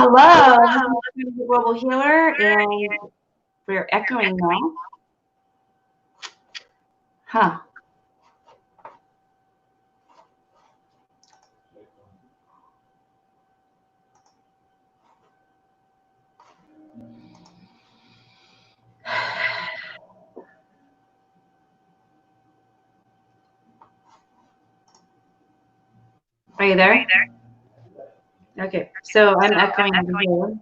Hello, this is the Global Healer, and we're echoing now. Huh. Are you there? Okay, so I'm echoing over here.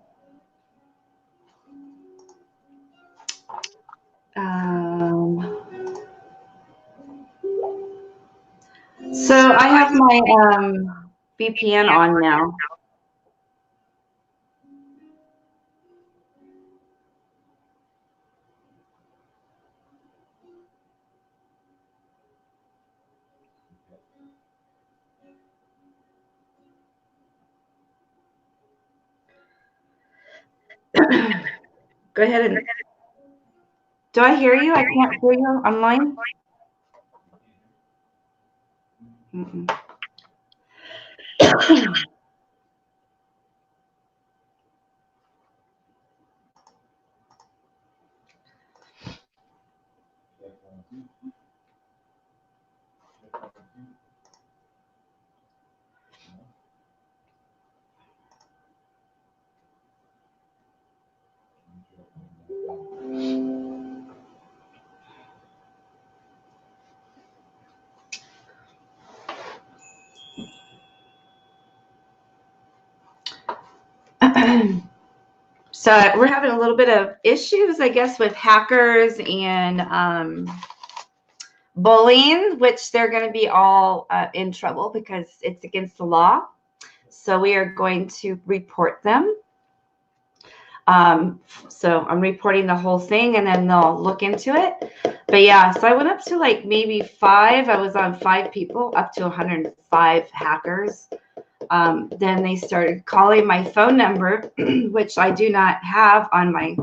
So I have my VPN on now. Go ahead and. Do I hear you? I can't hear you online. So we're having a little bit of issues, I guess, with hackers and bullying, which they're going to be all in trouble because it's against the law. So we are going to report them. So I'm reporting the whole thing and then they'll look into it. But yeah, so I went up to like maybe 5. I was on 5 people, up to 105 hackers. Then they started calling my phone number, which I do not have on my,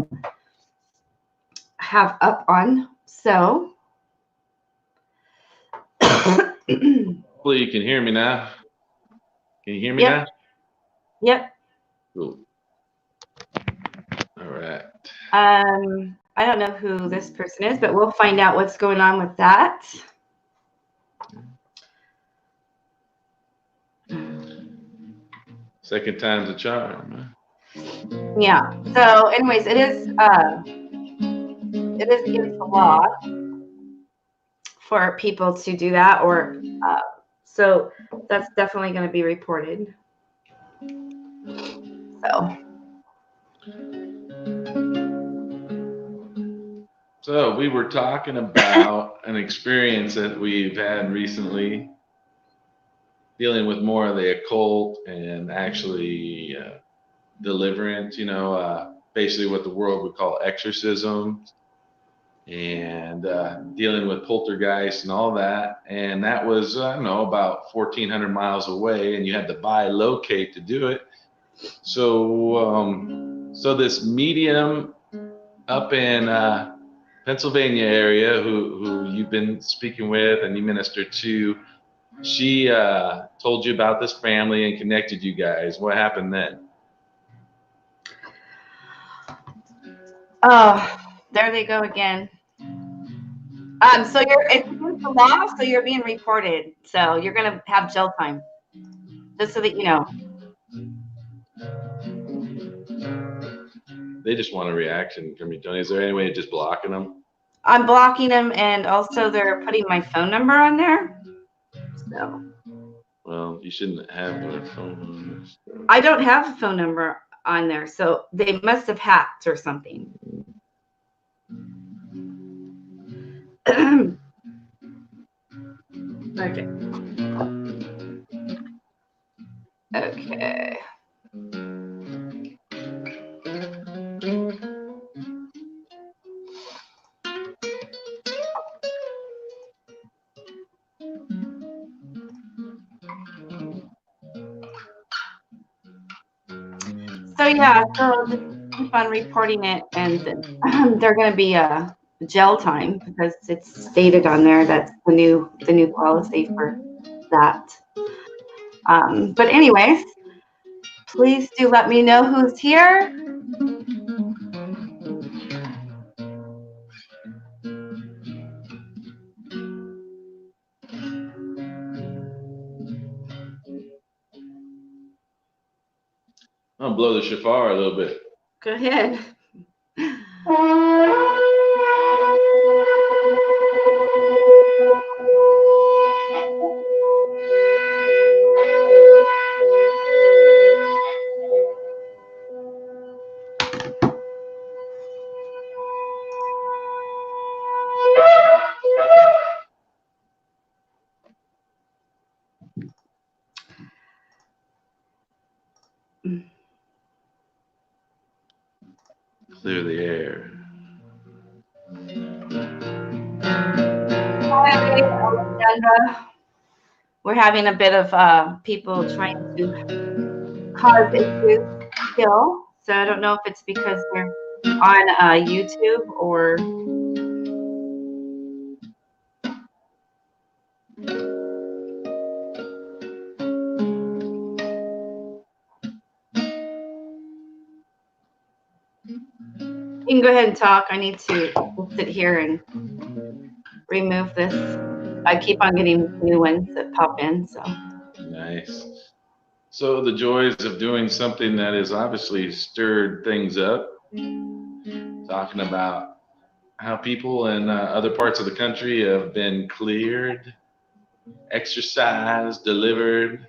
have up on. So. Hopefully you can hear me now. Can you hear me now? Yep. Cool. All right. I don't know who this person is, but we'll find out what's going on with that. Second time's a charm. Yeah. So, anyways, it is against the law for people to do that, or so that's definitely going to be reported. So we were talking about an experience that we've had recently, dealing with more of the occult and actually deliverance, you know, basically what the world would call exorcism, and dealing with poltergeist and all that. And that was, I don't know, about 1,400 miles away, and you had to bilocate to do it. So, so this medium up in Pennsylvania area, who you've been speaking with and you minister to, she told you about this family and connected you guys. What happened then? Oh, there they go again. So it's against the law, so you're being reported. So you're gonna have jail time. Just so that you know. They just want a reaction from you, Tony. Is there any way of just blocking them? I'm blocking them, and also they're putting my phone number on there. So. Well, you shouldn't have their phone numbers. I don't have a phone number on there, so they must have hacked or something. Okay. Okay. So yeah, so just keep on reporting it, and they're going to be a jail time because it's stated on there that's the new policy for that. But anyways, Please do let me know who's here. I'll blow the shofar a little bit. Go ahead. Clear the air. Hi, Alexandra. We're having a bit of people trying to cause issues still. So I don't know if it's because they're on YouTube or. You can go ahead and talk. I need to sit here and remove this. I keep on getting new ones that pop in. So Nice. So the joys of doing something that has obviously stirred things up. Talking about how people in other parts of the country have been cleared, exercised, delivered,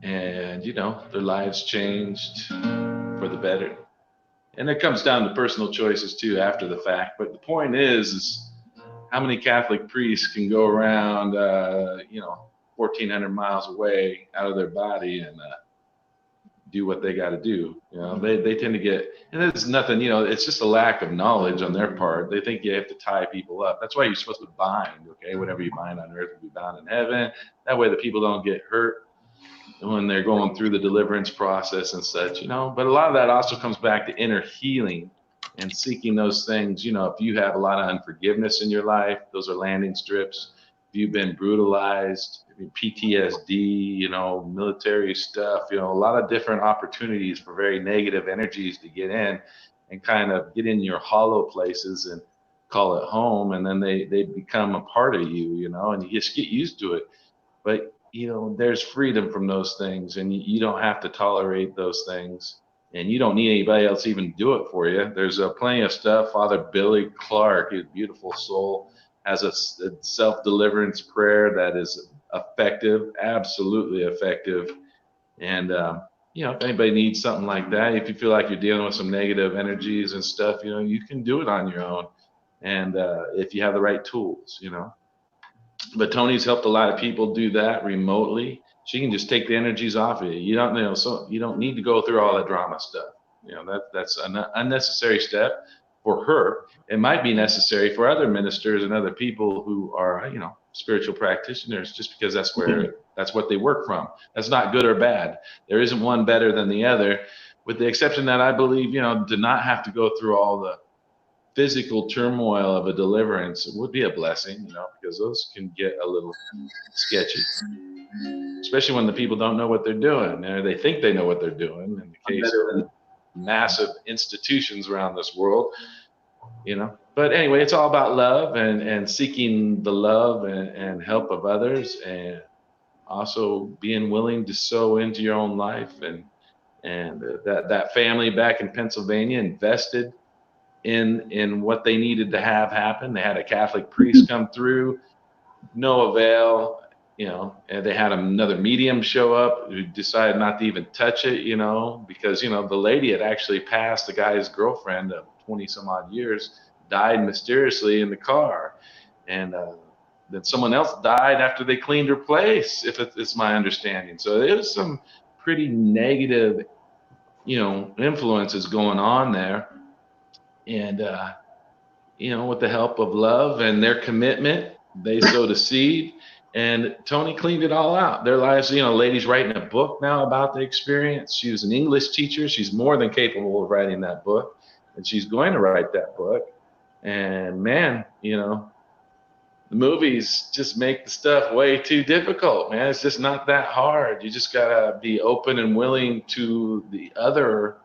and, you know, their lives changed for the better. And it comes down to personal choices too after the fact. But the point is how many Catholic priests can go around, you know, 1,400 miles away out of their body and do what they got to do. You know, they tend to get, and it's nothing, you know, it's just a lack of knowledge on their part. They think you have to tie people up. That's why you're supposed to bind, okay? Whatever you bind on earth will be bound in heaven. That way the people don't get hurt when they're going through the deliverance process and such, you know. But a lot of that also comes back to inner healing and seeking those things. You know, if you have a lot of unforgiveness in your life, those are landing strips. If you've been brutalized, PTSD, you know, military stuff, you know, a lot of different opportunities for very negative energies to get in and kind of get in your hollow places and call it home. And then they become a part of you, you know, and you just get used to it. But you know, there's freedom from those things, and you don't have to tolerate those things, and you don't need anybody else to even do it for you. There's plenty of stuff. Father Billy Clark, a beautiful soul, has a self-deliverance prayer that is effective, absolutely effective. And you know, if anybody needs something like that, if you feel like you're dealing with some negative energies and stuff, you know, you can do it on your own, and if you have the right tools, you know. But Toni's helped a lot of people do that remotely. She can just take the energies off of you. You don't, you know, so you don't need to go through all that drama stuff. You know, that's an unnecessary step for her. It might be necessary for other ministers and other people who are, you know, spiritual practitioners, just because that's what they work from. That's not good or bad. There isn't one better than the other, with the exception that I believe, you know, to not have to go through all the physical turmoil of a deliverance would be a blessing, you know, because those can get a little sketchy, especially when the people don't know what they're doing, or they think they know what they're doing. In the case of massive institutions around this world, you know. But anyway, it's all about love and seeking the love and help of others, and also being willing to sow into your own life. And that family back in Pennsylvania invested in what they needed to have happen. They had a Catholic priest come through, no avail, you know, and they had another medium show up who decided not to even touch it, you know, because, you know, the lady had actually passed the guy's girlfriend of 20 some odd years, died mysteriously in the car. And then someone else died after they cleaned her place, if it's my understanding. So there's some pretty negative, you know, influences going on there. And, you know, with the help of love and their commitment, they sowed a seed, and Toni cleaned it all out. Their lives, you know, lady's writing a book now about the experience. She was an English teacher. She's more than capable of writing that book, and she's going to write that book. And man, you know, The movies just make the stuff way too difficult, man. It's just not that hard. You just gotta be open and willing to the other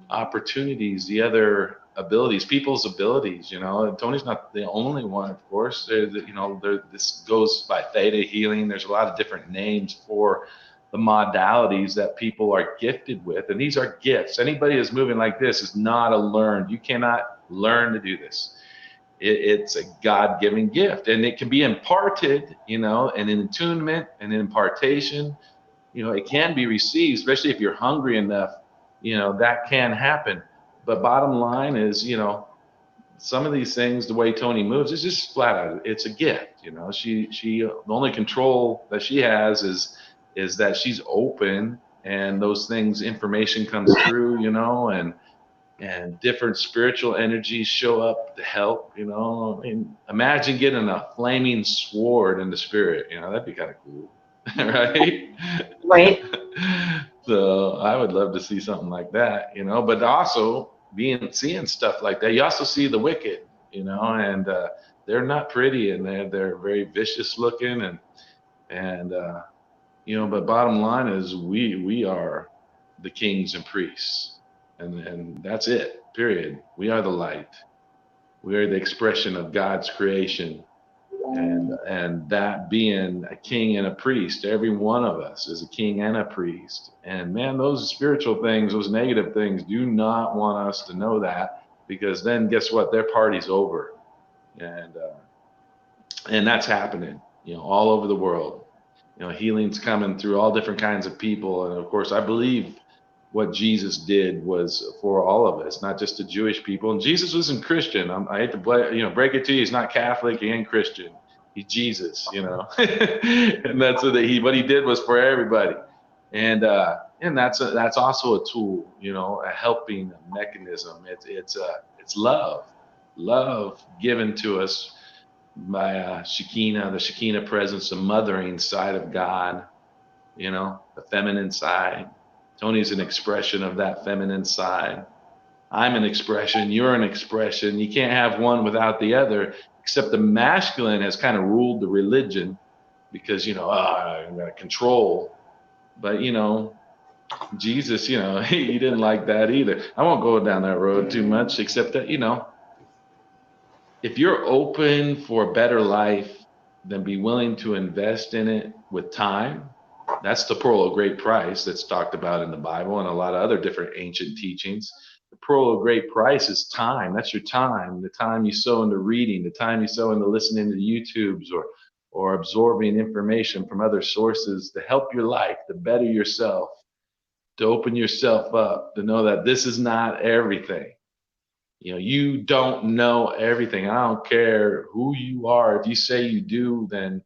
opportunities, the other abilities, people's abilities. And Tony's not the only one, of course. This goes by theta healing. There's a lot of different names for the modalities that people are gifted with, and these are gifts. Anybody that's moving like this is not a learned. You cannot learn to do this. It's a God-given gift, and it can be imparted, and an attunement and an impartation, it can be received, especially if you're hungry enough, that can happen. But bottom line is, some of these things, the way Toni moves, is just flat out, it's a gift. She the only control that she has is that she's open, and those things, information comes through, and different spiritual energies show up to help. Imagine getting a flaming sword in the spirit. That'd be kind of cool. Right. So I would love to see something like that, but also seeing stuff like that. You also see the wicked, and they're not pretty, and they're very vicious looking, and but bottom line is we are the kings and priests. And that's it, period. We are the light. We are the expression of God's creation. And that being a king and a priest, every one of us is a king and a priest. And man, those spiritual things, those negative things, do not want us to know that, because then guess what? Their party's over. And that's happening, all over the world. Healing's coming through all different kinds of people. And of course, I believe what Jesus did was for all of us, not just the Jewish people. And Jesus wasn't Christian. I hate to break it to you. He's not Catholic and Christian. He's Jesus, and that's what he did was for everybody. And that's also a tool, a helping mechanism. It's love given to us by Shekinah, the Shekinah presence, the mothering side of God, the feminine side. Toni's an expression of that feminine side. I'm an expression. You're an expression. You can't have one without the other, except the masculine has kind of ruled the religion because, I'm going to control. But, Jesus, he didn't like that either. I won't go down that road too much, except that, if you're open for a better life, then be willing to invest in it with time. That's the pearl of great price that's talked about in the Bible and a lot of other different ancient teachings. The pearl of great price is time. That's your time, the time you sow into reading, the time you sow into listening to YouTubes or absorbing information from other sources to help your life, to better yourself, to open yourself up, to know that this is not everything. You don't know everything. I don't care who you are. If you say you do, then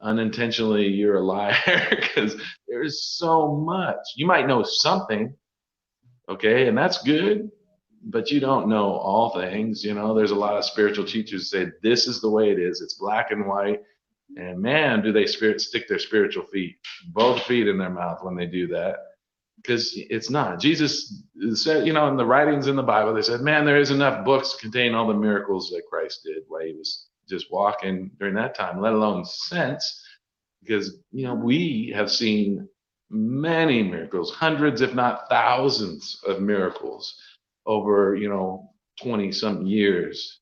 unintentionally you're a liar, because there's so much. You might know something, okay, and that's good, but you don't know all things. There's a lot of spiritual teachers who say this is the way it is. It's black and white, and man, do they stick their spiritual feet, both feet in their mouth when they do that, because it's not. Jesus said, in the writings in the Bible, they said, man, there is enough books to contain all the miracles that Christ did while he was just walking during that time, let alone since, because we have seen many miracles, hundreds if not thousands of miracles over 20 something years.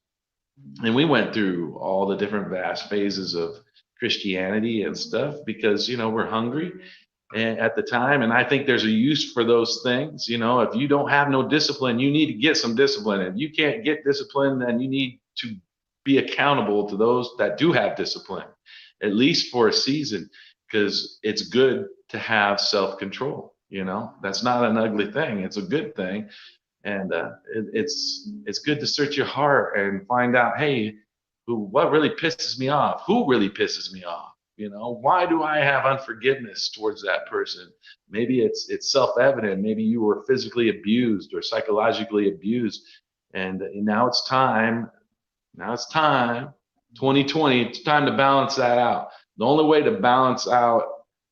And we went through all the different vast phases of Christianity and stuff because we're hungry at the time, and I think there's a use for those things. If you don't have no discipline, you need to get some discipline. If you can't get discipline, then you need to be accountable to those that do have discipline, at least for a season, because it's good to have self-control. That's not an ugly thing. It's a good thing. And it's good to search your heart and find out, hey, what really pisses me off? Who really pisses me off? Why do I have unforgiveness towards that person? Maybe it's self-evident. Maybe you were physically abused or psychologically abused, and now it's time. 2020, it's time to balance that out. The only way to balance out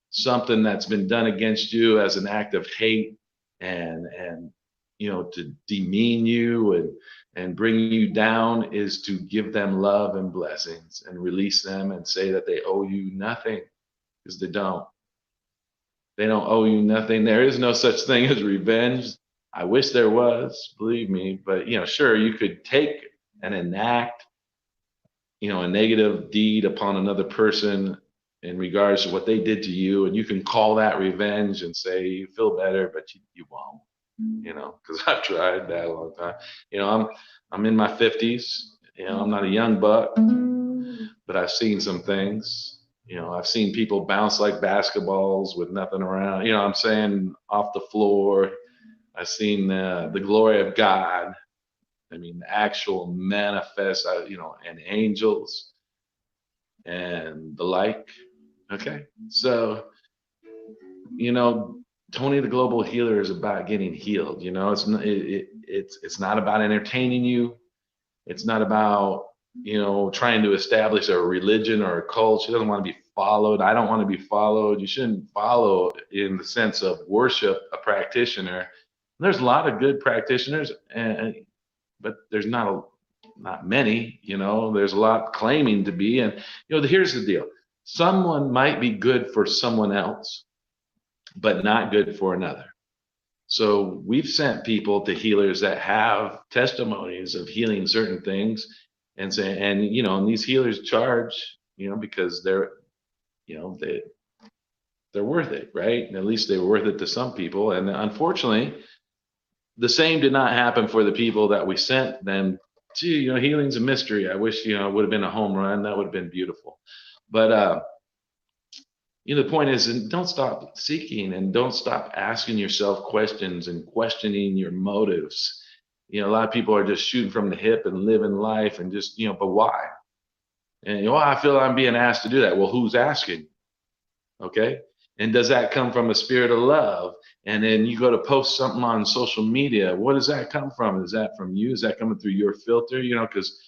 something that's been done against you as an act of hate and to demean you and bring you down is to give them love and blessings and release them and say that they owe you nothing, because they don't. They don't owe you nothing. There is no such thing as revenge. I wish there was, believe me. But, sure, you could take and enact, a negative deed upon another person in regards to what they did to you, and you can call that revenge and say you feel better, but you won't, because I've tried that a long time. I'm in my 50s. I'm not a young buck, but I've seen some things. I've seen people bounce like basketballs with nothing around. I'm saying, off the floor. I've seen the glory of God. I mean, the actual manifest, and angels and the like. Okay, so Tony the Global Healer is about getting healed. It's not about entertaining you. It's not about trying to establish a religion or a cult. She doesn't want to be followed. I don't want to be followed. You shouldn't follow in the sense of worship a practitioner. There's a lot of good practitioners, but there's not many. There's a lot claiming to be, and here's the deal. Someone might be good for someone else, but not good for another. So we've sent people to healers that have testimonies of healing certain things, and these healers charge, because they're worth it, right? And at least they were worth it to some people. And unfortunately, the same did not happen for the people that we sent them to. Healing's a mystery. I wish, it would have been a home run. That would have been beautiful. But the point is, and don't stop seeking, and don't stop asking yourself questions and questioning your motives. A lot of people are just shooting from the hip and living life and just, but why? And, I feel I'm being asked to do that. Well, who's asking? Okay. And does that come from a spirit of love? And then you go to post something on social media. What does that come from? Is that from you? Is that coming through your filter? Because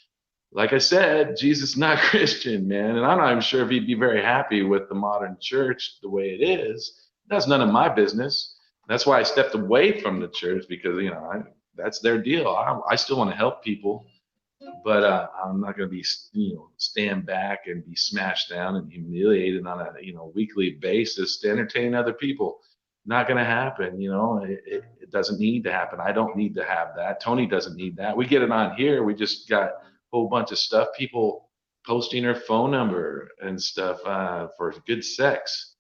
like I said, Jesus is not Christian, man. And I'm not even sure if he'd be very happy with the modern church the way it is. That's none of my business. That's why I stepped away from the church, because, that's their deal. I still want to help people, but I'm not going to be, stand back and be smashed down and humiliated on a, weekly basis to entertain other people. Not going to happen. It doesn't need to happen. I don't need to have that. Toni doesn't need that. We get it on here. We just got a whole bunch of stuff. People posting her phone number and stuff for good sex.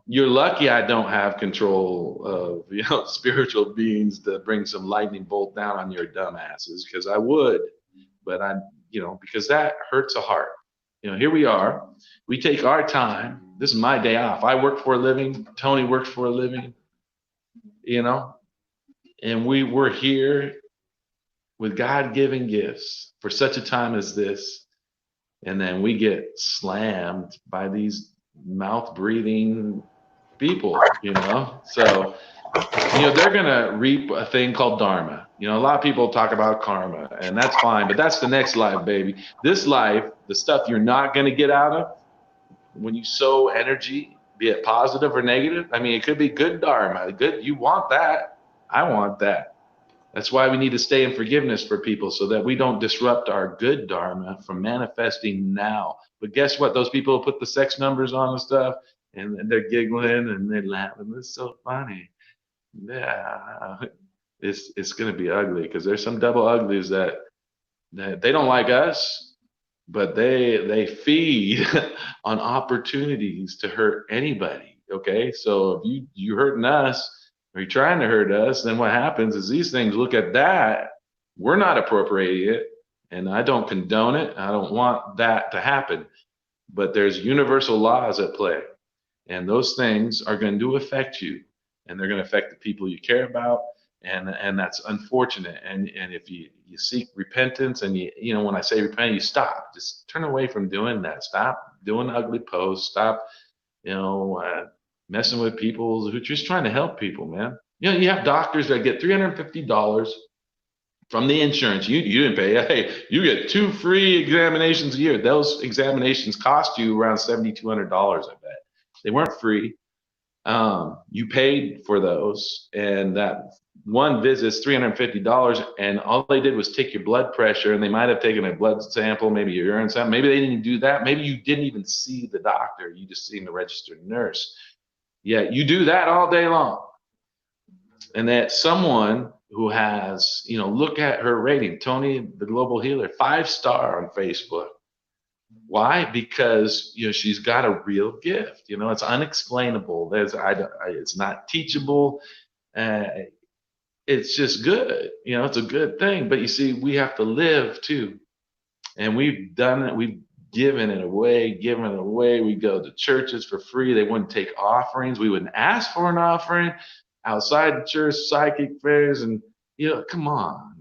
You're lucky I don't have control of, spiritual beings to bring some lightning bolt down on your dumb asses, because I would, but because that hurts a heart. Here we are. We take our time. This is my day off. I work for a living. Toni works for a living, and we're here with God-given gifts for such a time as this. And then we get slammed by these mouth-breathing people, So, they're going to reap a thing called dharma. A lot of people talk about karma, and that's fine, but that's the next life, baby. This life, the stuff you're not going to get out of, when you sow energy, be it positive or negative, it could be good dharma. Good, you want that. I want that. That's why we need to stay in forgiveness for people, so that we don't disrupt our good dharma from manifesting now. But guess what? Those people put the sex numbers on and stuff, and they're giggling and they're laughing. It's so funny. Yeah, it's going to be ugly, because there's some double uglies that they don't like us, but they feed on opportunities to hurt anybody. Okay, so if you hurting us, or you're trying to hurt us, then what happens is these things look at that. We're not appropriating it, and I don't condone it. I don't want that to happen. But there's universal laws at play, and those things are going to affect you, and they're going to affect the people you care about, and that's unfortunate. And if you seek repentance, and when I say repent, you stop. Just turn away from doing that. Stop doing ugly posts. Stop, messing with people who are just trying to help people, man. You have doctors that get $350 from the insurance. You didn't pay. Hey, you get 2 free examinations a year. Those examinations cost you around $7,200, I bet. They weren't free. You paid for those, and that one visit's $350, and all they did was take your blood pressure, and they might have taken a blood sample, maybe your urine sample. Maybe they didn't do that. Maybe you didn't even see the doctor. You just seen the registered nurse. Yeah, you do that all day long. And that someone who has, look at her rating, Toni, the global healer, 5-star on Facebook. Why? Because she's got a real gift. It's unexplainable. It's not teachable. It's just good. It's a good thing. But you see, we have to live too, and we've done it. We've given it away. We go to churches for free. They wouldn't take offerings. We wouldn't ask for an offering outside the church, psychic fairs, and come on.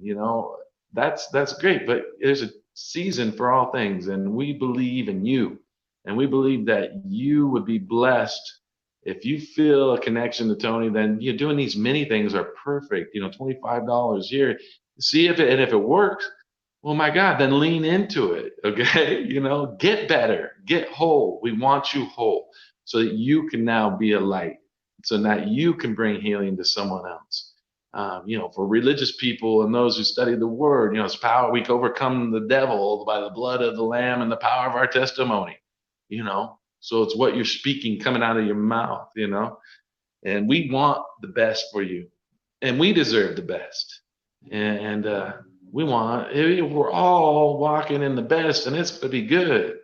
That's great. But there's a season for all things, and we believe in you, and we believe that you would be blessed if you feel a connection to Toni. Then doing these many things are perfect. $25 here, see if it works. Well, my God, then lean into it. Okay. Get better, get whole. We want you whole so that you can now be a light, so that you can bring healing to someone else. For religious people and those who study the word, it's power. We can overcome the devil by the blood of the Lamb and the power of our testimony, so it's what you're speaking coming out of your mouth, and we want the best for you, and we deserve the best. And we're all walking in the best, and it's going to be good.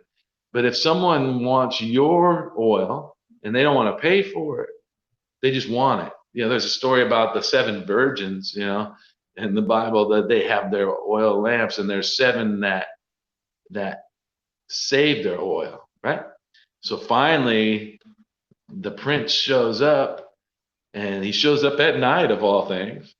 But if someone wants your oil and they don't want to pay for it, they just want it. There's a story about the 7 virgins, in the Bible, that they have their oil lamps, and there's 7 that save their oil, right? So finally, the prince shows up, and he shows up at night of all things.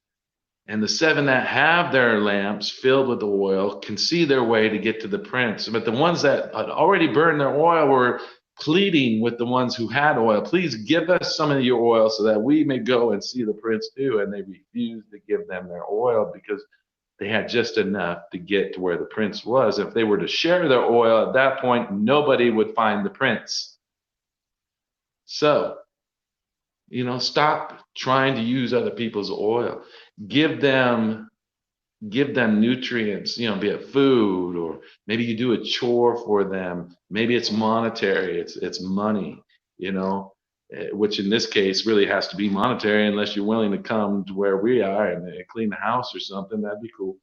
And the 7 that have their lamps filled with the oil can see their way to get to the prince. But the ones that had already burned their oil were pleading with the ones who had oil, please give us some of your oil so that we may go and see the prince too. And they refused to give them their oil because they had just enough to get to where the prince was. If they were to share their oil at that point, nobody would find the prince. So, stop trying to use other people's oil. Give them nutrients, be it food, or maybe you do a chore for them. Maybe it's monetary, it's money, which in this case really has to be monetary unless you're willing to come to where we are and clean the house or something. That'd be cool.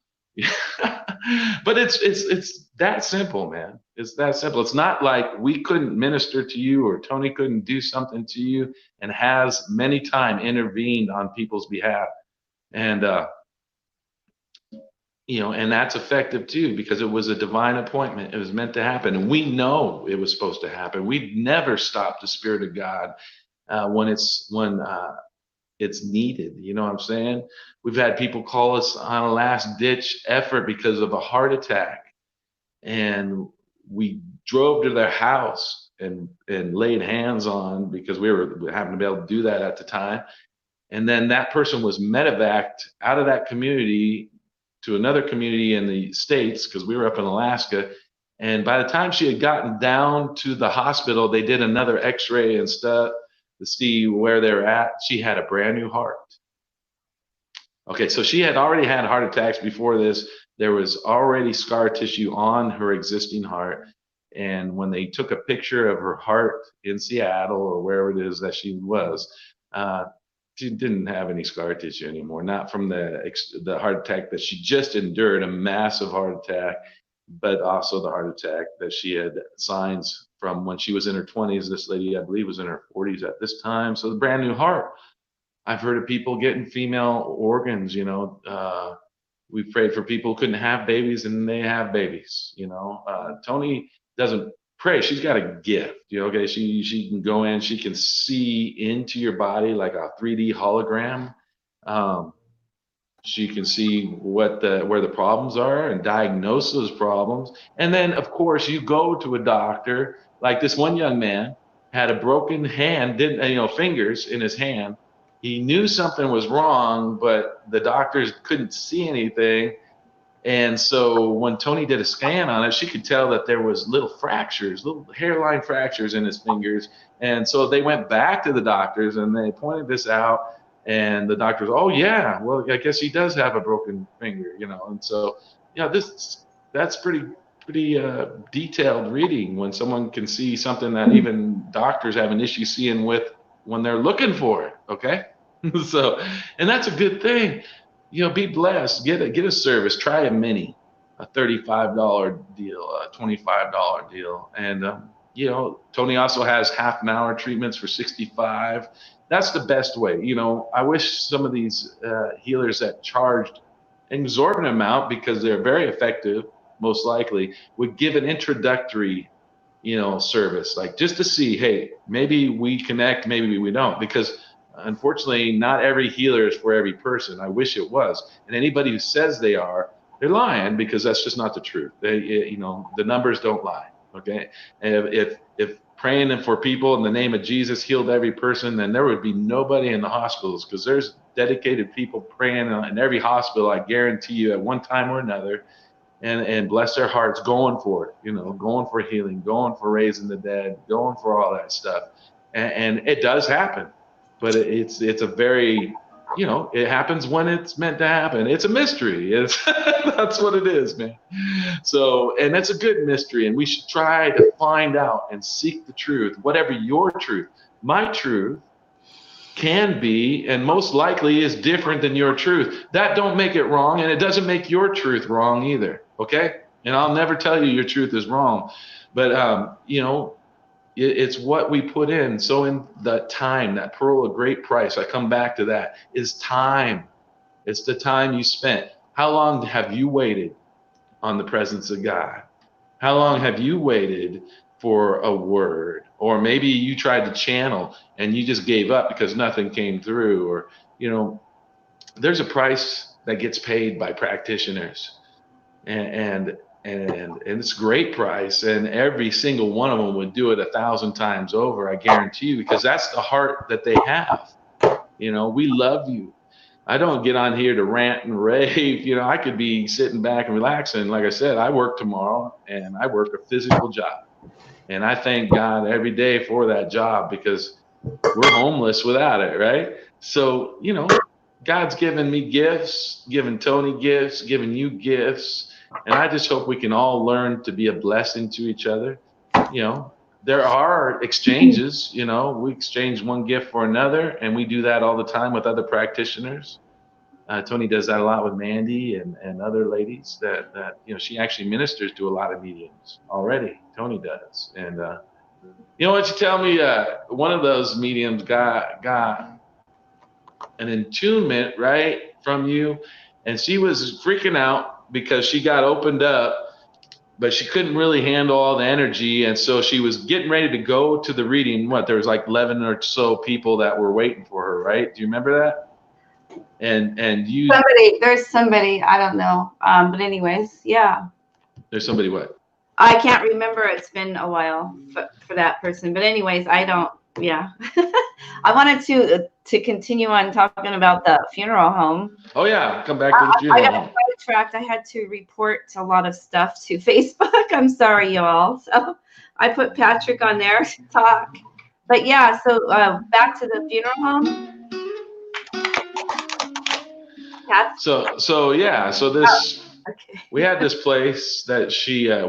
But it's that simple, man. It's that simple. It's not like we couldn't minister to you or Toni couldn't do something to you, and has many times intervened on people's behalf. And and that's effective too, because it was a divine appointment. It was meant to happen, and we know it was supposed to happen. We'd never stop the Spirit of God when it's needed. You know what I'm saying? We've had people call us on a last ditch effort because of a heart attack, and we drove to their house and laid hands on, because we happened to be able to do that at the time. And then that person was medevaced out of that community to another community in the States, because we were up in Alaska. And by the time she had gotten down to the hospital, they did another x-ray and stuff to see where they're at. She had a brand new heart. Okay, so she had already had heart attacks before this. There was already scar tissue on her existing heart. And when they took a picture of her heart in Seattle or wherever it is that she was, she didn't have any scar tissue anymore, not from the heart attack that she just endured, a massive heart attack, but also the heart attack that she had signs from when she was in her 20s. This lady, I believe, was in her 40s at this time. So the brand new heart. I've heard of people getting female organs, we prayed for people who couldn't have babies, and they have babies, Toni doesn't pray. She's got a gift, okay? She can go in, she can see into your body like a 3D hologram. She can see where the problems are and diagnose those problems. And then, of course, you go to a doctor. Like this one young man had a broken hand, fingers in his hand. He knew something was wrong, but the doctors couldn't see anything. And so when Toni did a scan on it, she could tell that there was little fractures, little hairline fractures in his fingers. And so they went back to the doctors and they pointed this out. And the doctors, oh yeah, well, I guess he does have a broken finger, you know. And so, yeah, that's pretty detailed reading when someone can see something that even doctors have an issue seeing with when they're looking for it. Okay, so, and that's a good thing. You know, be blessed. Get a service. Try a mini, a $35 deal, a $25 deal, and you know, Toni also has half an hour treatments for $65. That's the best way. You know, I wish some of these healers that charged an exorbitant amount because they're very effective, most likely, would give an introductory, you know, service, like just to see, hey, maybe we connect, maybe we don't, because unfortunately, not every healer is for every person. I wish it was. And anybody who says they are, they're lying, because that's just not the truth. You know, the numbers don't lie. Okay. And if praying for people in the name of Jesus healed every person, then there would be nobody in the hospitals, because there's dedicated people praying in every hospital, I guarantee you, at one time or another. And bless their hearts, going for it, you know, going for healing, going for raising the dead, going for all that stuff. And it does happen. But it's a very, you know, it happens when it's meant to happen. It's a mystery. It's that's what it is, man. So, and that's a good mystery, and we should try to find out and seek the truth, whatever your truth. My truth can be, and most likely is, different than your truth. That don't make it wrong, and it doesn't make your truth wrong either. Okay? And I'll never tell you your truth is wrong, but you know, it's what we put in. So in the time, that pearl of great price, I come back to that, is time. It's the time you spent. How long have you waited on the presence of God? How long have you waited for a word? Or maybe you tried to channel and you just gave up because nothing came through. Or, you know, there's a price that gets paid by practitioners. And it's a great price, and every single one of them would do it 1,000 times over, I guarantee you, because that's the heart that they have. You know, we love you. I don't get on here to rant and rave. You know, I could be sitting back and relaxing. Like I said, I work tomorrow, and I work a physical job, and I thank God every day for that job, because we're homeless without it, right? So, you know, God's given me gifts, given Toni gifts, given you gifts. And I just hope we can all learn to be a blessing to each other. You know, there are exchanges, you know, we exchange one gift for another, and we do that all the time with other practitioners. Toni does that a lot with Mandy and other ladies that, you know, she actually ministers to a lot of mediums already. Toni does. And, you know what, you tell me, one of those mediums got an attunement, right, from you, and she was freaking out because she got opened up, but she couldn't really handle all the energy. And so she was getting ready to go to the reading. There was like 11 or so people that were waiting for her, right? Do you remember that? And there's somebody, I don't know. But anyways, yeah. There's somebody what? I can't remember. It's been a while for that person. But anyways, I don't, yeah. I wanted to continue on talking about the funeral home. Oh yeah, come back to the funeral home. I got sidetracked. I had to report a lot of stuff to Facebook. I'm sorry, y'all. So I put Patrick on there to talk. But yeah, so back to the funeral home. So yeah, so this okay. We had this place that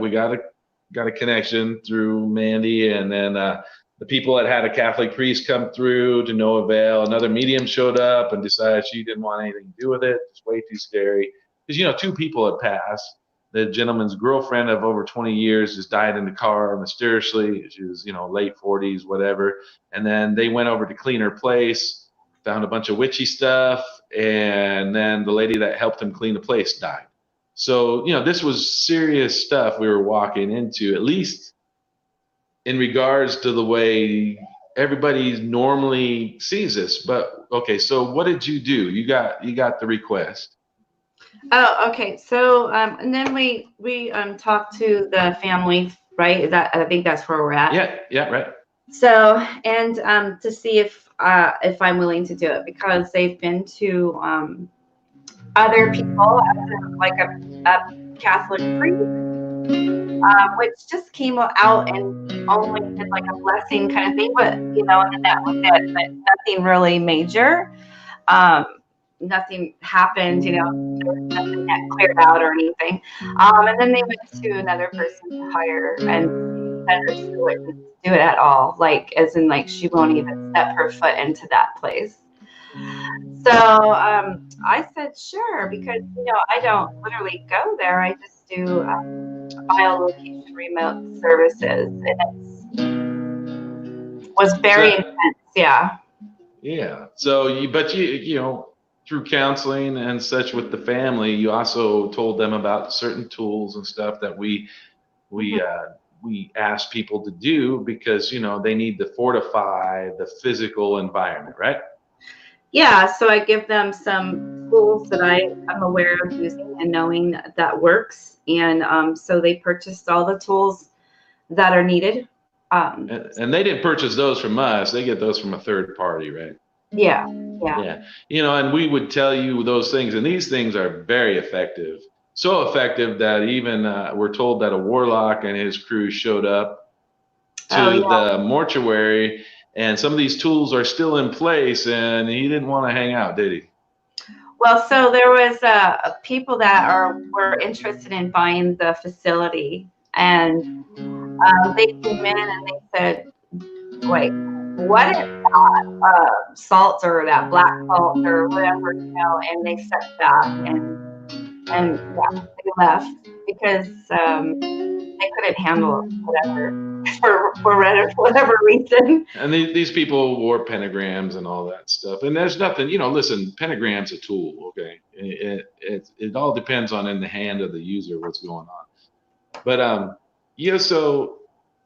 we got a connection through Mandy, and then the people that had a Catholic priest come through to no avail. Another medium showed up and decided she didn't want anything to do with it. It's way too scary. Because, you know, 2 people had passed. The gentleman's girlfriend of over 20 years just died in the car mysteriously. She was, you know, late 40s, whatever. And then they went over to clean her place, found a bunch of witchy stuff, and then the lady that helped him clean the place died. So, you know, this was serious stuff we were walking into, at least in regards to the way everybody normally sees this. But okay, so what did you do? You got the request. Oh, okay. So and then we talked to the family, right? I think that's where we're at. Yeah, right. So, and to see if I'm willing to do it, because they've been to other people, like a Catholic priest, which just came out and only did like a blessing kind of thing, but and then that was it, but nothing really major. Um, Nothing happened, there was nothing that cleared out or anything. And then they went to another person to hire, and she wouldn't do it at all, like as in like she won't even step her foot into that place. So I said sure, because I don't literally go there. I just do biolocation remote services, and it was very intense. Yeah. Yeah. So but through counseling and such with the family, you also told them about certain tools and stuff that we ask people to do, because they need to fortify the physical environment, right? Yeah, so I give them some tools that I'm aware of using and knowing that works. And so they purchased all the tools that are needed. And they didn't purchase those from us. They get those from a third party, right? Yeah. Yeah. And we would tell you those things, and these things are very effective. So effective that even we're told that a warlock and his crew showed up to the mortuary, and some of these tools are still in place, and he didn't want to hang out, did he? Well, so there was people that were interested in buying the facility, and they came in and they said, like, what is that salt or that black salt or whatever, and they stepped back and yeah, they left because they couldn't handle whatever for whatever reason. And these people wore pentagrams and all that stuff. And there's nothing, listen, pentagram's a tool, okay? It all depends on in the hand of the user what's going on. But so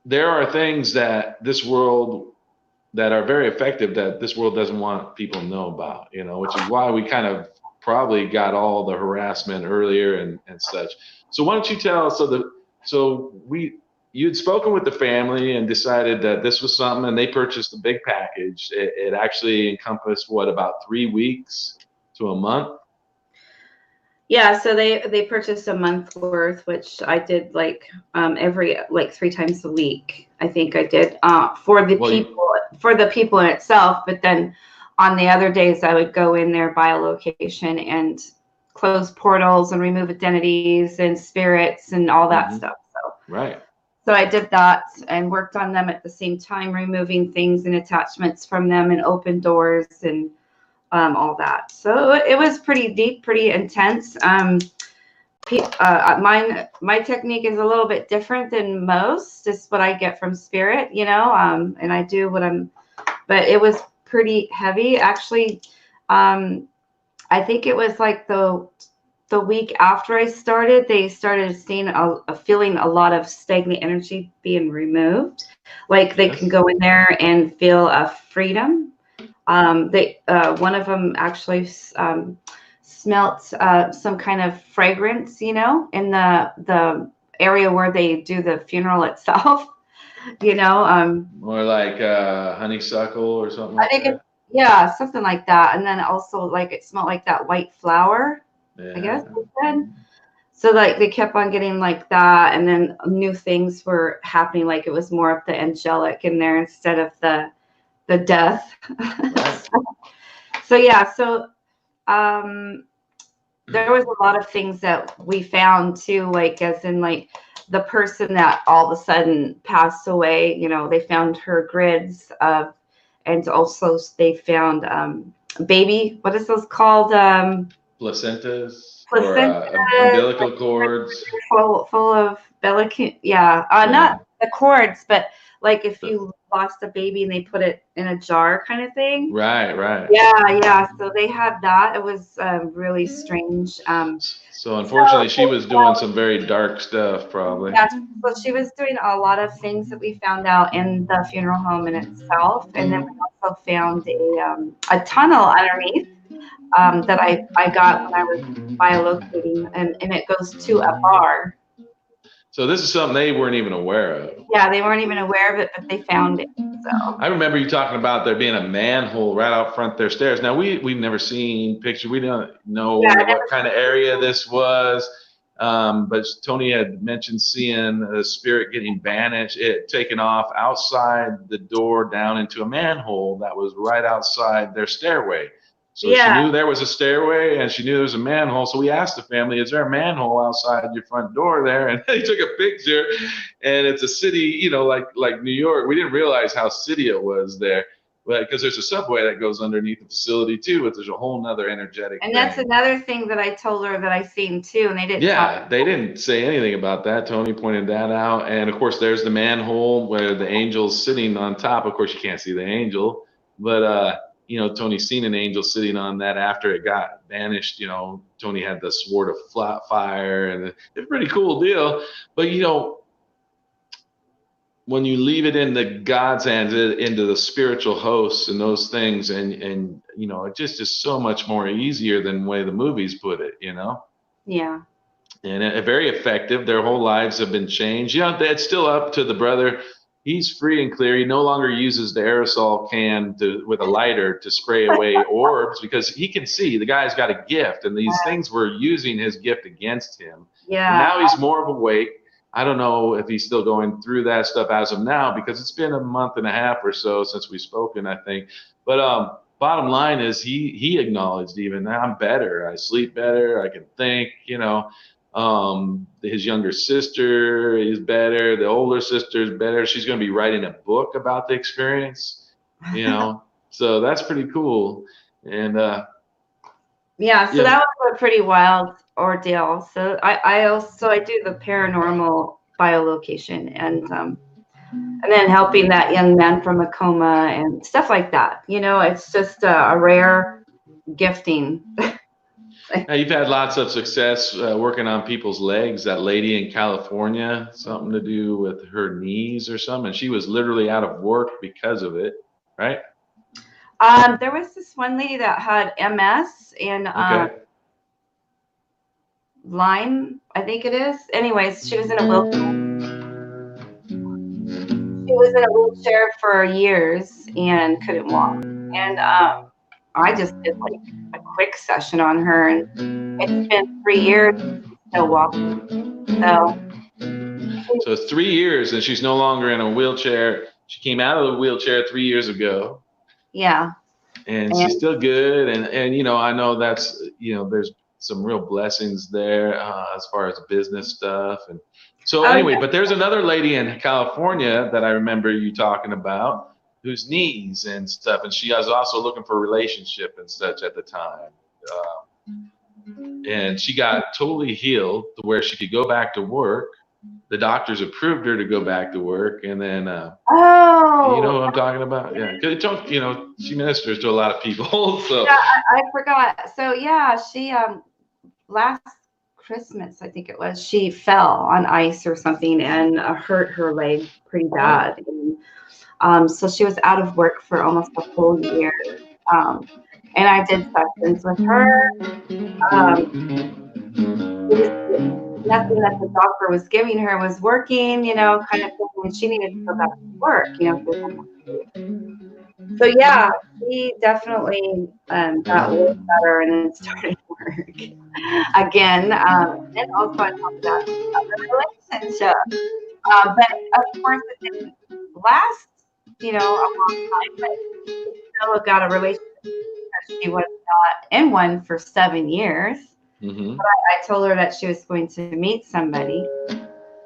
there are things that this world that are very effective that this world doesn't want people to know about, which is why we kind of probably got all the harassment earlier and such. So why don't you tell us, you'd spoken with the family and decided that this was something, and they purchased a big package. It actually encompassed about 3 weeks to a month? Yeah, so they purchased a month's worth, which I did like every 3 times a week. I think I did for the people in itself, but then on the other days I would go in there by a location and close portals and remove identities and spirits and all that stuff. So right. So I did that and worked on them at the same time, removing things and attachments from them and open doors and all that. So it was pretty deep, pretty intense. My technique is a little bit different than most. It's what I get from spirit, and I do but it was pretty heavy. Actually, I think it was like the week after I started, they started feeling a lot of stagnant energy being removed. Like they can go in there and feel a freedom. One of them actually smelt some kind of fragrance, in the area where they do the funeral itself. More like honeysuckle or something like that. Yeah, something like that. And then also like it smelled like that white flower. I guess they said. So like they kept on getting like that, and then new things were happening. Like it was more of the angelic in there instead of the death. So yeah, so there was a lot of things that we found too, like as in like the person that all of a sudden passed away. They found her grids of, and also they found baby. What is those called? Placentas or umbilical cords. Full of not the cords, but like if you lost a baby and they put it in a jar kind of thing. Right. Yeah. So they had that. It was really strange. So unfortunately, she was doing some very dark stuff, probably. Yeah, so she was doing a lot of things that we found out in the funeral home in itself, and then we also found a tunnel underneath that I got when I was biolocating, and it goes to a bar. So this is something they weren't even aware of. Yeah, they weren't even aware of it, but they found it. So I remember you talking about there being a manhole right out front their stairs. Now we've never seen pictures. We don't know what kind of area this was. But Tony had mentioned seeing a spirit getting banished, it taken off outside the door down into a manhole that was right outside their stairway. So she knew there was a stairway and she knew there was a manhole. So we asked the family, is there a manhole outside your front door there? And they took a picture, and it's a city, you know, like New York. We didn't realize how city it was there. Because there's a subway that goes underneath the facility too, but there's a whole nother energetic and thing. that's another thing that I told her that I seen too, and they didn't talk. They didn't say anything about that. Tony pointed that out. And of course there's the manhole where the angel's sitting on top. Of course you can't see the angel, but you know, Tony's seen an angel sitting on that after it got banished. You know, Tony had the sword of fire, and it's a pretty cool deal. But you know, when you leave it in the God's hands, into the spiritual hosts and those things, and you know, it just is so much more easier than the way the movies put it, you know? Yeah. And very effective. Their whole lives have been changed. You know, it's still up to the brother. He's free and clear. He no longer uses the aerosol can with a lighter to spray away orbs, because he can see the guy's got a gift, and these things were using his gift against him. Yeah. And now he's more of awake. I don't know if he's still going through that stuff as of now, because it's been a month and a half or so since we've spoken, I think. But bottom line is he acknowledged even that I'm better. I sleep better. I can think, you know. His younger sister is better. The older sister is better. She's going to be writing a book about the experience, you know. So that's pretty cool. And that was a pretty wild ordeal. So I do the paranormal biolocation, and then helping that young man from a coma and stuff like that. You know, it's just a rare gifting. Now, you've had lots of success working on people's legs. That lady in California, something to do with her knees or something, and she was literally out of work because of it, right? There was this one lady that had MS and Lyme, I think it is. Anyways, she was in a wheelchair. She was in a wheelchair for years and couldn't walk. And I just did like a quick session on her, and it's been 3 years still walking. So 3 years, and she's no longer in a wheelchair. She came out of the wheelchair 3 years ago. Yeah. And she's still good, and you know, I know that's, you know, there's some real blessings there as far as business stuff. And so anyway, but there's another lady in California that I remember you talking about, whose knees and stuff, and she was also looking for a relationship and such at the time. And she got totally healed to where she could go back to work. The doctors approved her to go back to work, and then you know what I'm talking about? Yeah, because you know, she ministers to a lot of people. So yeah, I forgot. So yeah, she last Christmas, I think it was, she fell on ice or something and hurt her leg pretty bad. And, so she was out of work for almost a whole year. And I did sessions with her. Nothing that the doctor was giving her was working, you know, kind of thing. And she needed to go back to work, you know. So yeah, she definitely got a little better and then started work again. And also I talked about the relationship. But of course it didn't last, you know, a long time, but she still got a relationship because she was not in one for 7 years. Mm-hmm. But I told her that she was going to meet somebody.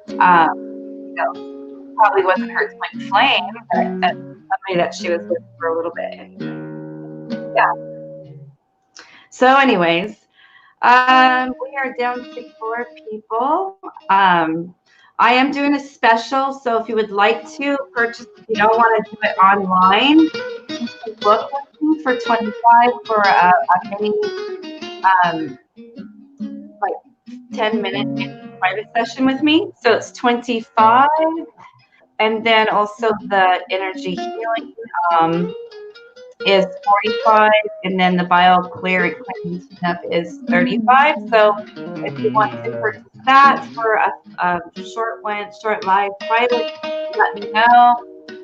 You know, probably wasn't her twin flame, but somebody that she was with for a little bit. And, yeah. So anyways, we are down to 4 people. I am doing a special, so if you would like to purchase, if you don't want to do it online, you can book with me for $25 for a mini, like 10-minute private session with me. So it's $25, and then also the energy healing is $45, and then the bio clear and cleansing stuff is $35. So if you want to purchase that for a short live private, let me know.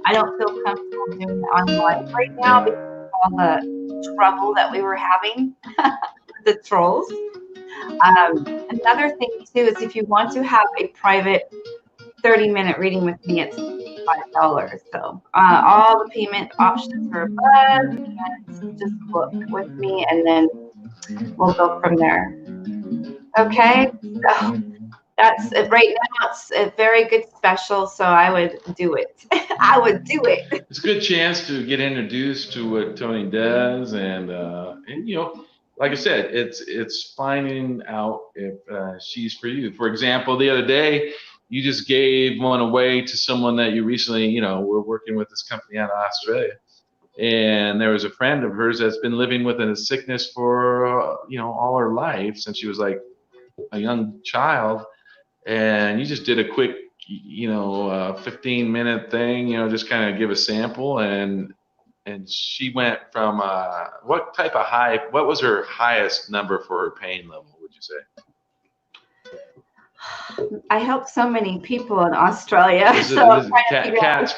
I don't feel comfortable I'm doing it on live right now because of all the trouble that we were having with the trolls. Another thing too is if you want to have a private 30-minute reading with me, it's $5. So all the payment options are above, and just book with me, and then we'll go from there. Okay, so that's it. Right now it's a very good special, so I would do it. I would do it. It's a good chance to get introduced to what Toni does, and you know, like I said, it's finding out if she's for you. For example, the other day, you just gave one away to someone that you recently, you know, were working with this company out of Australia, and there was a friend of hers that's been living with a sickness for you know, all her life since she was like a young child, and you just did a quick, you know, 15-minute thing, you know, just kind of give a sample, and she went from what type of high, what was her highest number for her pain level, would you say? I help so many people in Australia. Cat's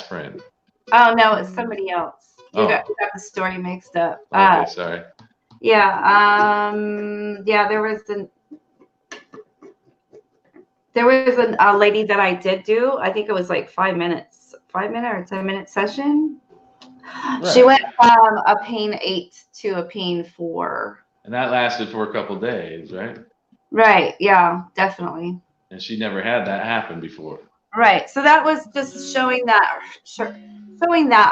friend. Oh no, it's somebody else. You got the story mixed up. Okay, sorry. Yeah. Yeah. There was a lady that I did do. I think it was like 5-minute or 10-minute session. Right. She went from a pain 8 to a pain 4. And that lasted for a couple of days, right? Right. Yeah, definitely. And she never had that happen before. Right. So that was just showing that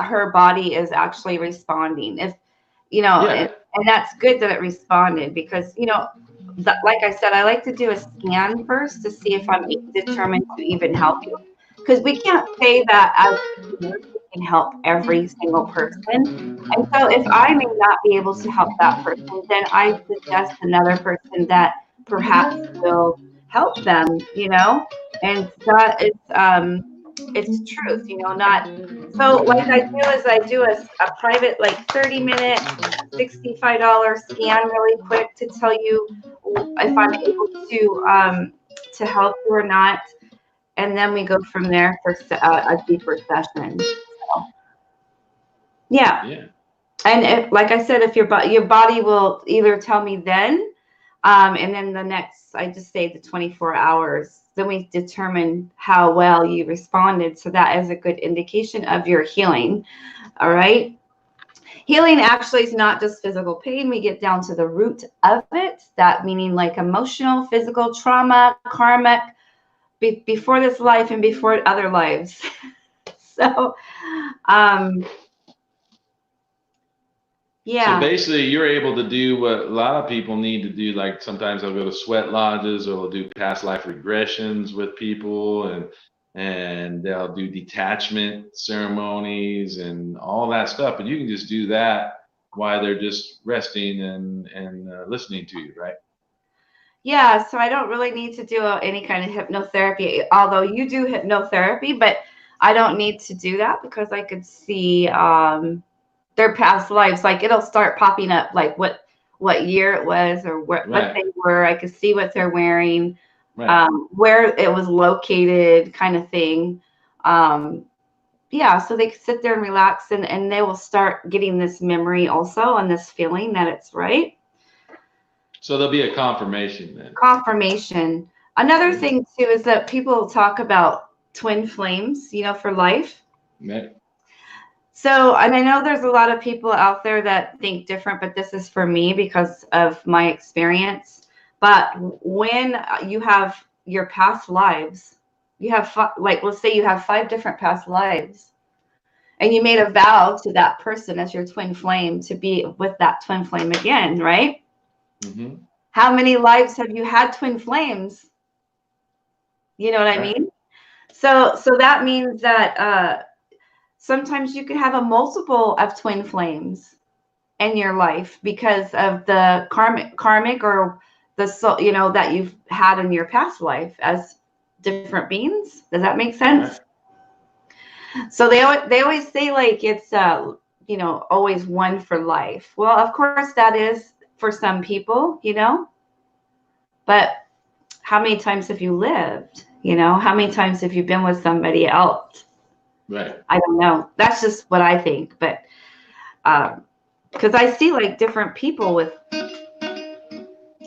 her body is actually responding. If you know, and that's good that it responded, because you know, like I said, I like to do a scan first to see if I'm determined to even help you, because we can't say that as we can help every single person. And so if I may not be able to help that person, then I suggest another person that perhaps will help them, you know. And that is it's truth, you know. Not so what I do is I do a private, like 30-minute $65 scan really quick to tell you if I'm able to help you or not, and then we go from there for a deeper session. So, yeah. And like I said, if your body will either tell me then, and then the next, I just say the 24 hours, then we determine how well you responded. So that is a good indication of your healing. All right. Healing actually is not just physical pain. We get down to the root of it, that meaning like emotional, physical trauma, karmic, before this life and before other lives. So, yeah. So basically, you're able to do what a lot of people need to do. Like sometimes they'll go to sweat lodges, or they'll do past life regressions with people, and they'll do detachment ceremonies and all that stuff. But you can just do that while they're just resting and listening to you, right? Yeah. So I don't really need to do any kind of hypnotherapy, although you do hypnotherapy, but I don't need to do that because I could see their past lives. Like it'll start popping up, like what year it was, or what they were. I could see what they're wearing, where it was located, kind of thing. Yeah, so they can sit there and relax, and they will start getting this memory also, and this feeling that it's right. So there'll be a confirmation then. Confirmation. Another thing too is that people talk about twin flames, you know, for life. Right. So, and I know there's a lot of people out there that think different, but this is for me because of my experience. But when you have your past lives, you have like, let's say you have 5 different past lives, and you made a vow to that person as your twin flame to be with that twin flame again, right? Mm-hmm. How many lives have you had twin flames? You know what I mean? So that means that sometimes you could have a multiple of twin flames in your life because of the karmic or the soul, you know, that you've had in your past life as different beings. Does that make sense? Right. So they always say like it's you know, always one for life. Well, of course that is for some people, you know, but how many times have you lived? You know, how many times have you been with somebody else? Right. I don't know. That's just what I think. But because I see like different people with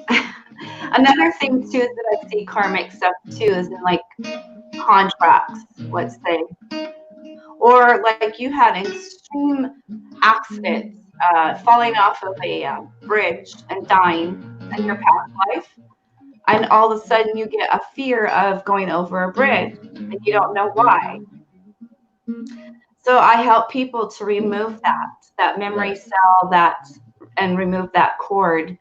another thing too is that I see karmic stuff too is in like contracts, let's say, or like you had an extreme accident, falling off of a bridge and dying in your past life, and all of a sudden you get a fear of going over a bridge and you don't know why. So I help people to remove that memory Right. cell, and remove that cord,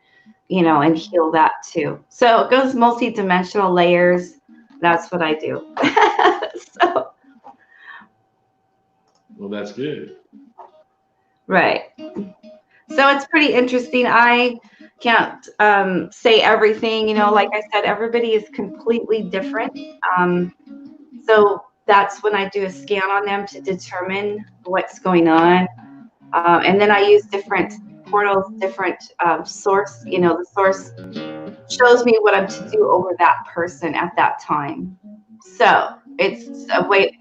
and heal that too. So it goes multi-dimensional layers. That's what I do. So, Well, that's good. right. So it's pretty interesting. I can't say everything, like I said, everybody is completely different. So that's when I do a scan on them to determine what's going on. And then I use different portals, different source. The source shows me what I'm to do over that person at that time. So it's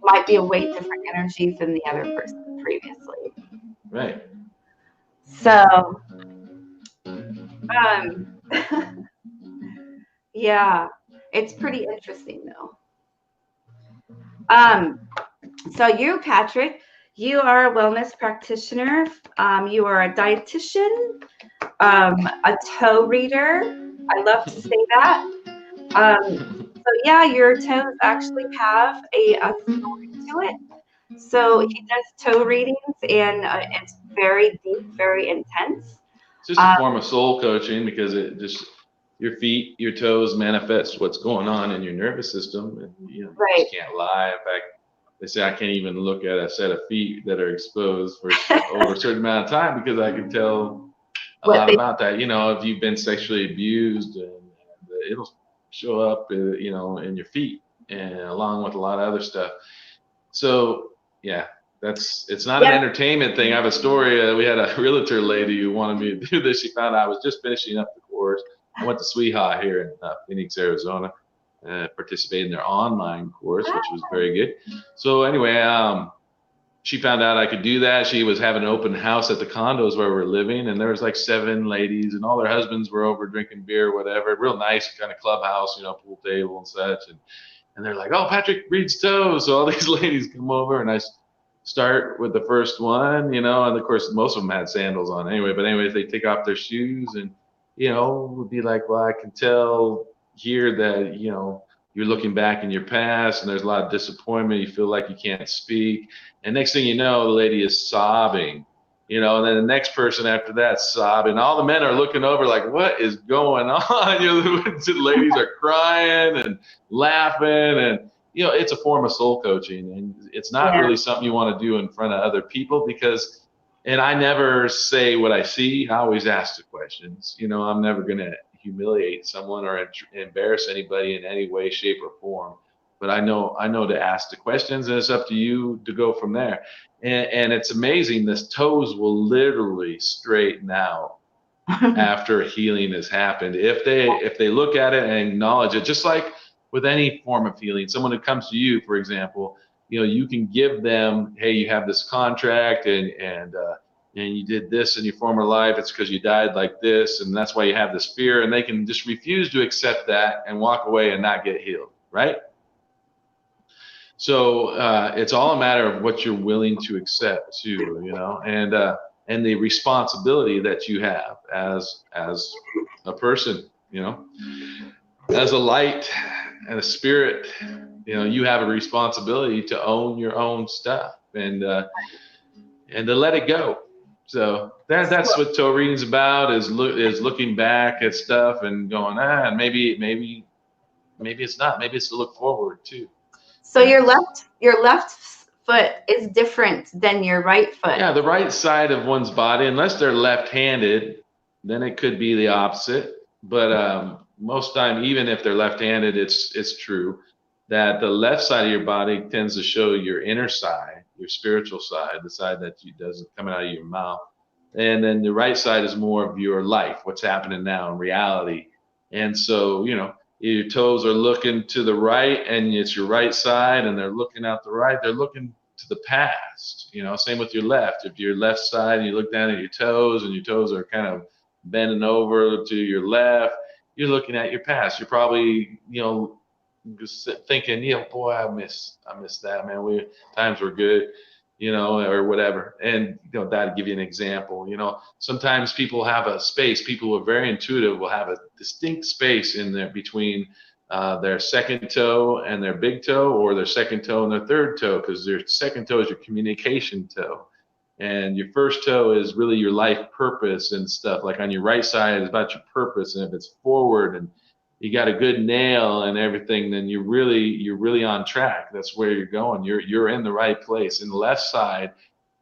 might be a way different energy than the other person previously. Right. So, yeah, it's pretty interesting though. So you, Patrick, you are a wellness practitioner. You are a dietitian, a toe reader. I love to say that. So yeah, your toes actually have a story to it. So he does toe readings, and it's very deep, very intense. It's just a form of soul coaching because it just your feet, your toes manifest what's going on in your nervous system, and you Right. just can't lie. In fact, they say I can't even look at a set of feet that are exposed for over a certain amount of time because I can tell a lot about that. If you've been sexually abused, and it'll show up, in your feet, and along with a lot of other stuff. So yeah, it's not an entertainment thing. I have a story. We had a realtor lady who wanted me to do this. She found out I was just finishing up the course. I went to Sweeha here in Phoenix, Arizona, participated in their online course, which was very good. So anyway, she found out I could do that. She was having an open house at the condos where we're living, and there was like 7 ladies, and all their husbands were over drinking beer, whatever. Real nice kind of clubhouse, pool table and such. And they're like, "Oh, Patrick reads toes." So all these ladies come over, and I start with the first one, and of course most of them had sandals on anyway. But anyways, they take off their shoes, and would be like, "Well, I can tell here that you're looking back in your past, and there's a lot of disappointment. You feel like you can't speak." And next thing you know, the lady is sobbing, and then the next person after that sobbing. All the men are looking over like, "What is going on?" The ladies are crying and laughing, and it's a form of soul coaching, and it's not really something you want to do in front of other people because, and I never say what I see. I always ask the questions. I'm never going to humiliate someone or embarrass anybody in any way, shape, or form. But I know to ask the questions, and it's up to you to go from there. And it's amazing. This toes will literally straighten out after healing has happened if they look at it and acknowledge it. Just like with any form of healing, someone who comes to you, for example, you can give them, "Hey, you have this contract, and you did this in your former life. It's because you died like this, and that's why you have this fear." And they can just refuse to accept that and walk away and not get healed, right? So it's all a matter of what you're willing to accept too, and the responsibility that you have as a person, as a light and a spirit, you have a responsibility to own your own stuff and to let it go. So that's what toe reading's about, is looking back at stuff and going, and maybe it's not. Maybe it's to look forward too. So your left foot is different than your right foot. Yeah, the right side of one's body, unless they're left-handed, then it could be the opposite. But most time, even if they're left-handed, it's true that the left side of your body tends to show your inner side, your spiritual side, the side that doesn't come out of your mouth. And then the right side is more of your life, what's happening now in reality. And so, your toes are looking to the right, and it's your right side, and they're looking out the right. They're looking to the past. You know, same with your left. If you're left side and you look down at your toes and your toes are kind of bending over to your left, you're looking at your past. You're probably, you know, just thinking, you know, boy, I miss that, man. Times were good, you know, or whatever. And, you know, that'd give you an example. You know, sometimes people have a space. People who are very intuitive will have a distinct space in there between their second toe and their big toe, or their second toe and their third toe, because their second toe is your communication toe. And your first toe is really your life purpose and stuff. Like on your right side is about your purpose. And if it's forward and you got a good nail and everything, then you're really on track. That's where you're going. You're in the right place. In the left side,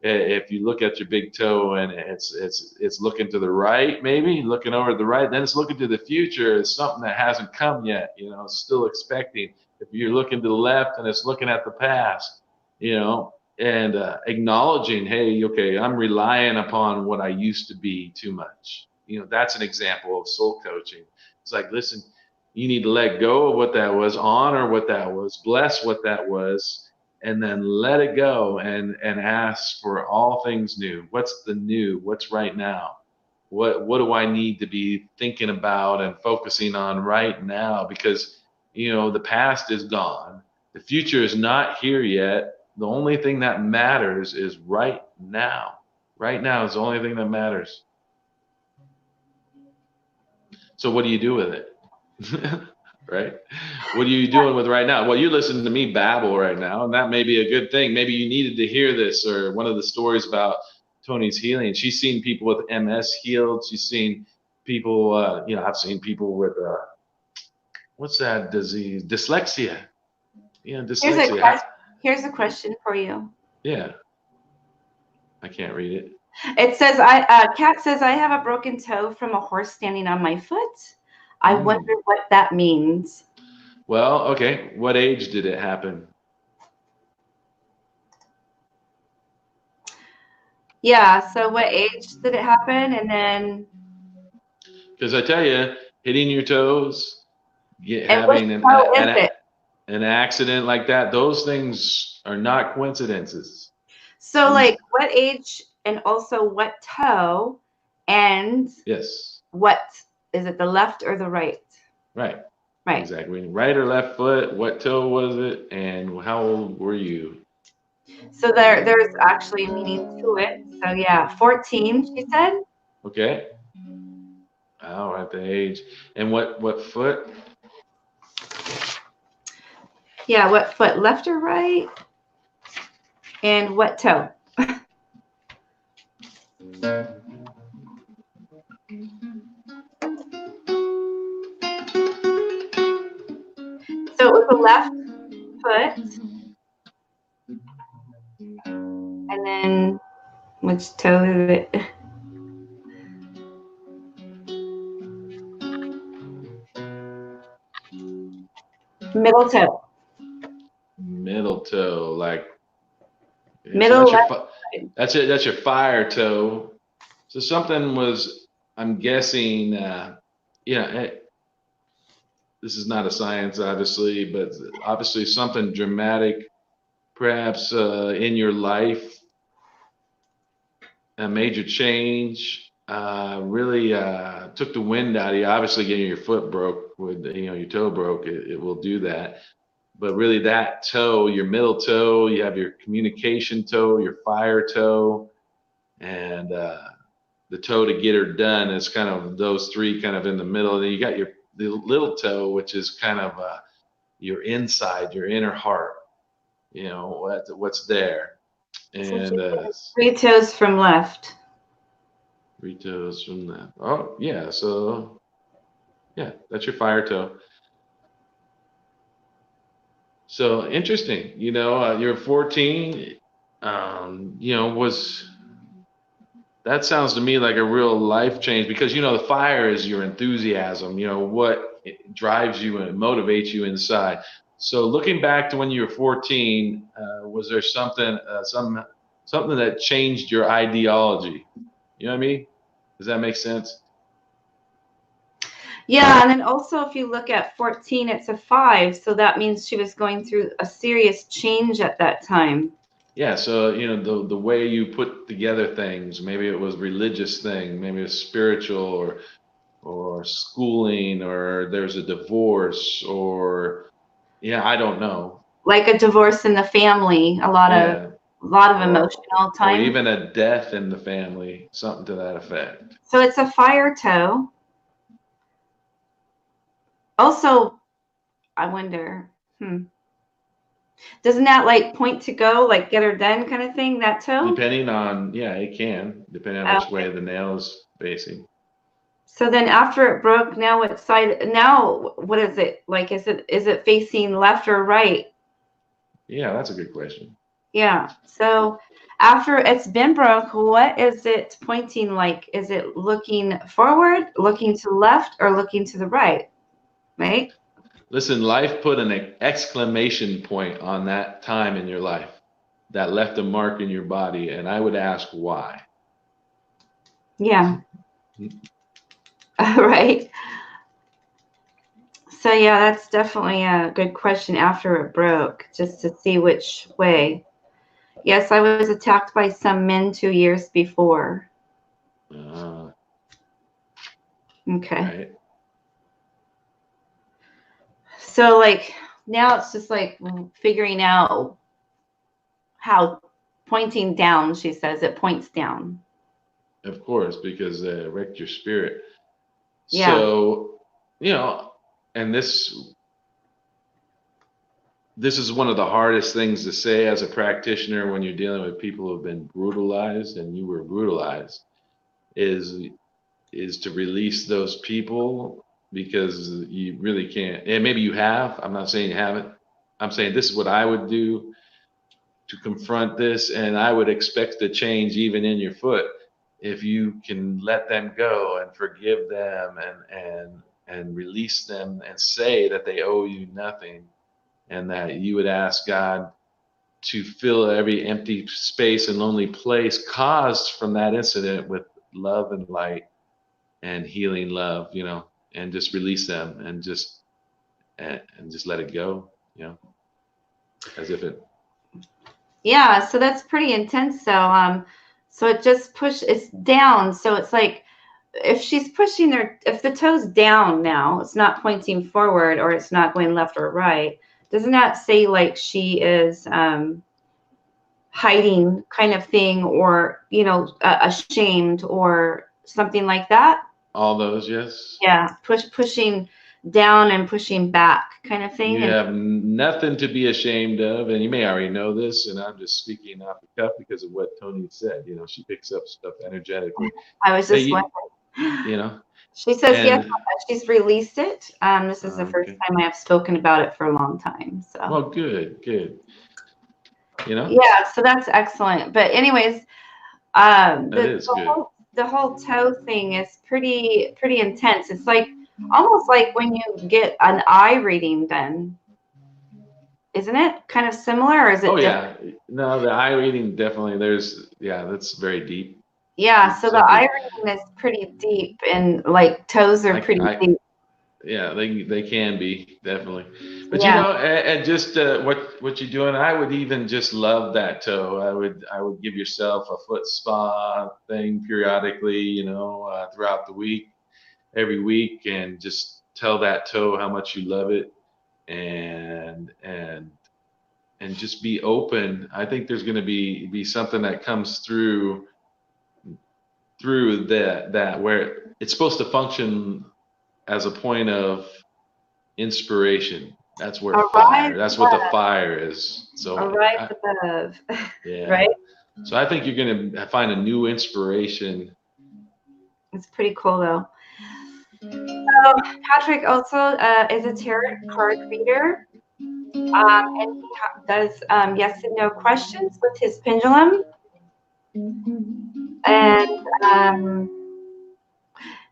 if you look at your big toe and it's looking to the right, maybe looking over to the right, then it's looking to the future. It's something that hasn't come yet. You know, it's still expecting. If you're looking to the left and it's looking at the past, you know, and acknowledging, hey, okay, I'm relying upon what I used to be too much. You know, that's an example of soul coaching. It's like, listen, you need to let go of what that was, honor what that was, bless what that was, and then let it go and ask for all things new. What's the new? What's right now? What do I need to be thinking about and focusing on right now? Because, you know, the past is gone. The future is not here yet. The only thing that matters is right now. Right now is the only thing that matters. So what do you do with it? Right? What are you doing with right now? Well, you're listening to me babble right now, and that may be a good thing. Maybe you needed to hear this, or one of the stories about Toni's healing. She's seen people with MS healed. She's seen people, you know, I've seen people with, what's that disease? Dyslexia. Yeah, dyslexia. Here's a question for you. Yeah. I can't read it. It says, Kat says, I have a broken toe from a horse standing on my foot. I wonder what that means. Well, okay. What age did it happen? Yeah. So what age did it happen? And then. Because I tell you, hitting your toes, having an accident like that, those things are not coincidences. So like what age and also what toe and yes, what is it, the left or the right? Right. Right. Exactly. Right or left foot, what toe was it, and how old were you? So there's actually meaning to it. So yeah, 14, she said. Okay. Oh, at the age. And what foot? Yeah, what foot, left or right? And what toe? So it was the left foot. And then which toe is it? Middle toe. Middle toe, like middle so left. That's your fire toe. So something was, I'm guessing, yeah. This is not a science, obviously, but obviously something dramatic, perhaps in your life, a major change, really took the wind out of you. Obviously, getting your foot broke, your toe broke, it will do that. But really, that toe, your middle toe, you have your communication toe, your fire toe, and the toe to get her done is kind of those three kind of in the middle. And then you got the little toe, which is kind of your inside, your inner heart, you know, what's there. And 3 toes from left. 3 toes from left. Oh, yeah. So, yeah, that's your fire toe. So interesting, you know, you're 14, you know, that sounds to me like a real life change, because, you know, the fire is your enthusiasm, you know, what drives you and motivates you inside. So looking back to when you were 14, was there something that changed your ideology? You know what I mean? Does that make sense? Yeah, and then also if you look at 14, it's a 5, so that means she was going through a serious change at that time. yeah, so the way you put together things, maybe it was religious thing, maybe it's spiritual or schooling, or there's a divorce, or yeah, I don't know. Like a divorce in the family, a Yeah, lot of or emotional or time. even a death in the family, something to that effect. So it's a fire toe. Also, I wonder, doesn't that like point to go, like get her done kind of thing, that toe? Depending on, yeah, it can, depending on which way the nail is facing. So then after it broke, now what side, now what is it? Like, is it facing left or right? Yeah, that's a good question. Yeah. So after it's been broke, what is it pointing like? Is it looking forward, looking to the left, or looking to the right? Right? Listen, life put an exclamation point on that time in your life that left a mark in your body, and I would ask why. Yeah. Right. So yeah, that's definitely a good question after it broke, just to see which way. Yes, I was attacked by some men 2 years before. Okay. Right. So like now it's just like figuring out how pointing down, she says it points down. Of course, because wrecked your spirit. Yeah. So, and this is one of the hardest things to say as a practitioner when you're dealing with people who have been brutalized and you were brutalized, is to release those people, because you really can't. And maybe you have. I'm not saying you haven't. I'm saying this is what I would do to confront this, and I would expect the change even in your foot if you can let them go and forgive them and release them and say that they owe you nothing, and that you would ask God to fill every empty space and lonely place caused from that incident with love and light and healing love, and just release them and just let it go, as if it. Yeah, so that's pretty intense. So it just it's down. So it's like if she's pushing if the toe's down now, it's not pointing forward or it's not going left or right. Doesn't that say like she is hiding kind of thing, or ashamed or something like that? All those, yes. Yeah, pushing down and pushing back kind of thing. You And have nothing to be ashamed of, and you may already know this, and I'm just speaking off the cuff because of what Toni said. She picks up stuff energetically. I was just wondering. She says yes, and she's released it. This is the first okay. time I have spoken about it for a long time. So Well, good. yeah, so that's excellent. But anyways, That is good. the whole toe thing is pretty intense. It's like almost like when you get an eye reading done, isn't it? Kind of similar, or is it different? Yeah, no, the eye reading definitely. That's very deep. Yeah, so the Something. eye reading is pretty deep, and like toes are pretty deep. Yeah, they can be definitely, but Yeah. and just what you're doing, I would even just love that toe. I would give yourself a foot spa thing periodically, throughout the week, every week, and just tell that toe how much you love it, and just be open. I think there's going to be something that comes through that where it's supposed to function as a point of inspiration. That's where fire. That's what the fire is. So above. Yeah. Right. So I think you're gonna find a new inspiration. It's pretty cool though. So Patrick also is a tarot card reader, and he does yes and no questions with his pendulum, and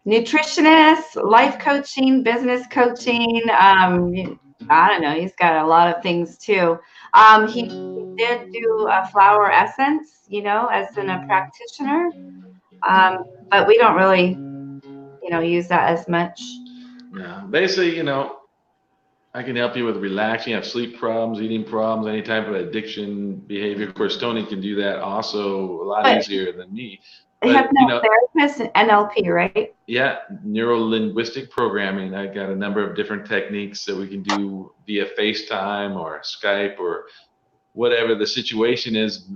nutritionist, life coaching, business coaching. I don't know. He's got a lot of things too. He did do a flower essence, as a practitioner, but we don't really, use that as much. Yeah. Basically, I can help you with relaxing. You have sleep problems, eating problems, any type of addiction behavior. Of course, Toni can do that also a lot But easier than me. But hypnotherapist and NLP, right? yeah, neuro-linguistic programming. I got a number of different techniques that we can do via FaceTime or Skype or whatever the situation is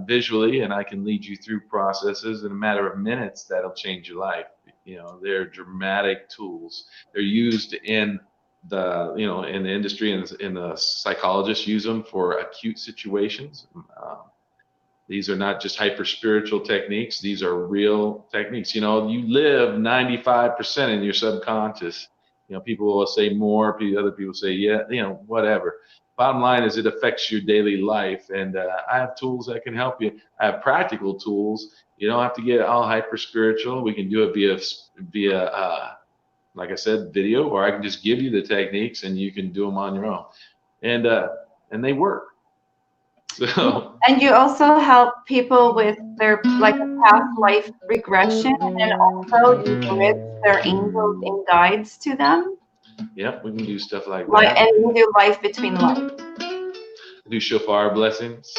visually, and I can lead you through processes in a matter of minutes that'll change your life. They're dramatic tools. They're used in in the industry, and the psychologists use them for acute situations. These are not just hyper spiritual techniques. These are real techniques. You live 95% in your subconscious. People will say more, other people say, yeah, whatever. Bottom line is it affects your daily life. And I have tools that can help you. I have practical tools. You don't have to get all hyper spiritual. We can do it via like I said, video, or I can just give you the techniques and you can do them on your own. And they work. So, and you also help people with their like past life regression, and also you glimpse their angels and guides to them. Yep, we can do stuff like that. And you do life between life. Do shofar blessings.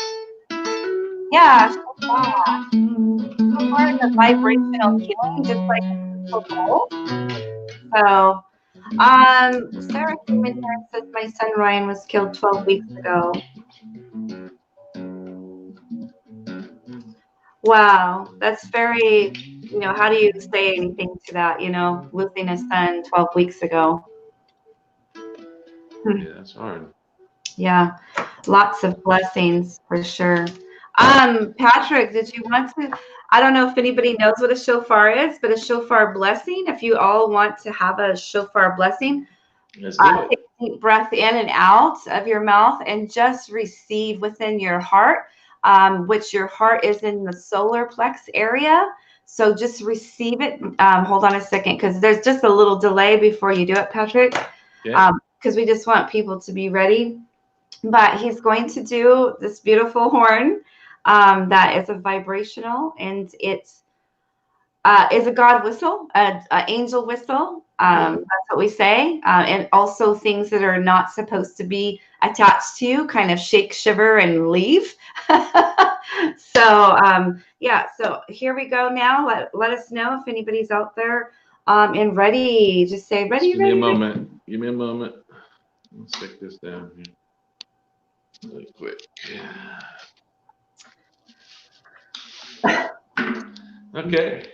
Yeah, shofar. Shofar is a vibrational healing, just like a crystal ball. So, Sarah came in here and says my son Ryan was killed 12 weeks ago. Wow, that's very, how do you say anything to that, losing a son 12 weeks ago? Yeah, that's hard. Yeah, lots of blessings for sure. Patrick, did you want to, I don't know if anybody knows what a shofar is, but a shofar blessing, if you all want to have a shofar blessing, let's do it. Take a deep breath in and out of your mouth and just receive within your heart, which your heart is in the solar plex area. So just receive it. Hold on a second, because there's just a little delay before you do it, Patrick, because we just want people to be ready. But he's going to do this beautiful horn that is a vibrational, and it's is a God whistle, an angel whistle. That's what we say. And also things that are not supposed to be attached to you kind of shake, shiver, and leave. So, yeah, so here we go now. Let us know if anybody's out there and ready. Just say ready, Give me a moment. Give me a moment. Let's stick this down here really quick. Yeah. Okay.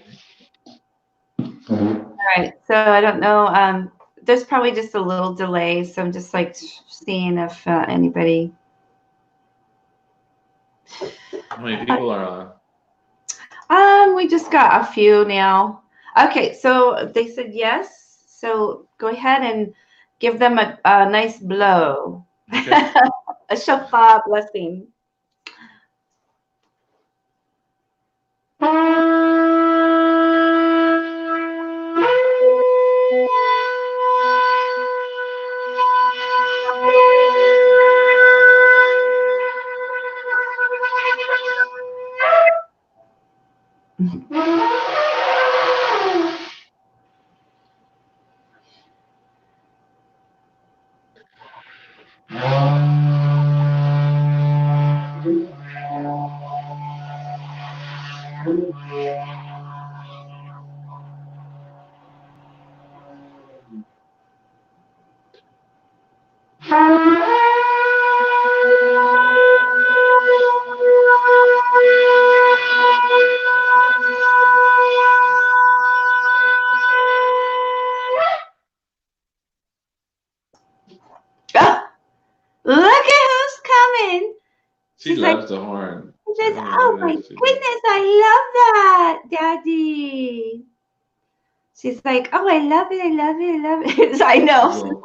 All right. So I don't know. There's probably just a little delay. So I'm just like seeing if anybody. How many people are on? We just got a few now. Okay. So they said yes. So go ahead and give them a nice blow. Okay. A shofar blessing. Look at who's coming. She loves the horn. She says, oh my goodness, I love that, Daddy. She's like, oh, I love it, I love it, I love it. I know.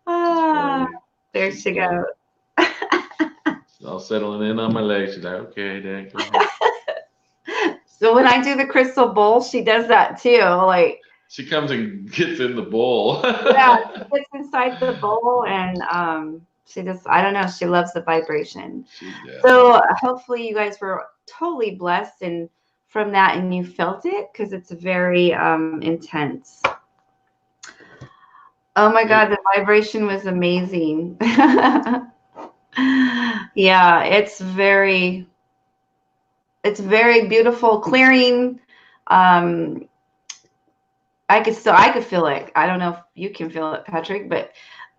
Oh, there she goes. All settling in on my legs. She's like, okay, Dad, go ahead. So when I do the crystal bowl, she does that too. Like she comes and gets in the bowl. Yeah, she gets inside the bowl, and she just, I don't know, she loves the vibration. So hopefully you guys were totally blessed and from that, and you felt it, because it's very intense. Oh my God, the vibration was amazing. Yeah, it's very beautiful, clearing. Um, I could feel it. I don't know if you can feel it, Patrick, but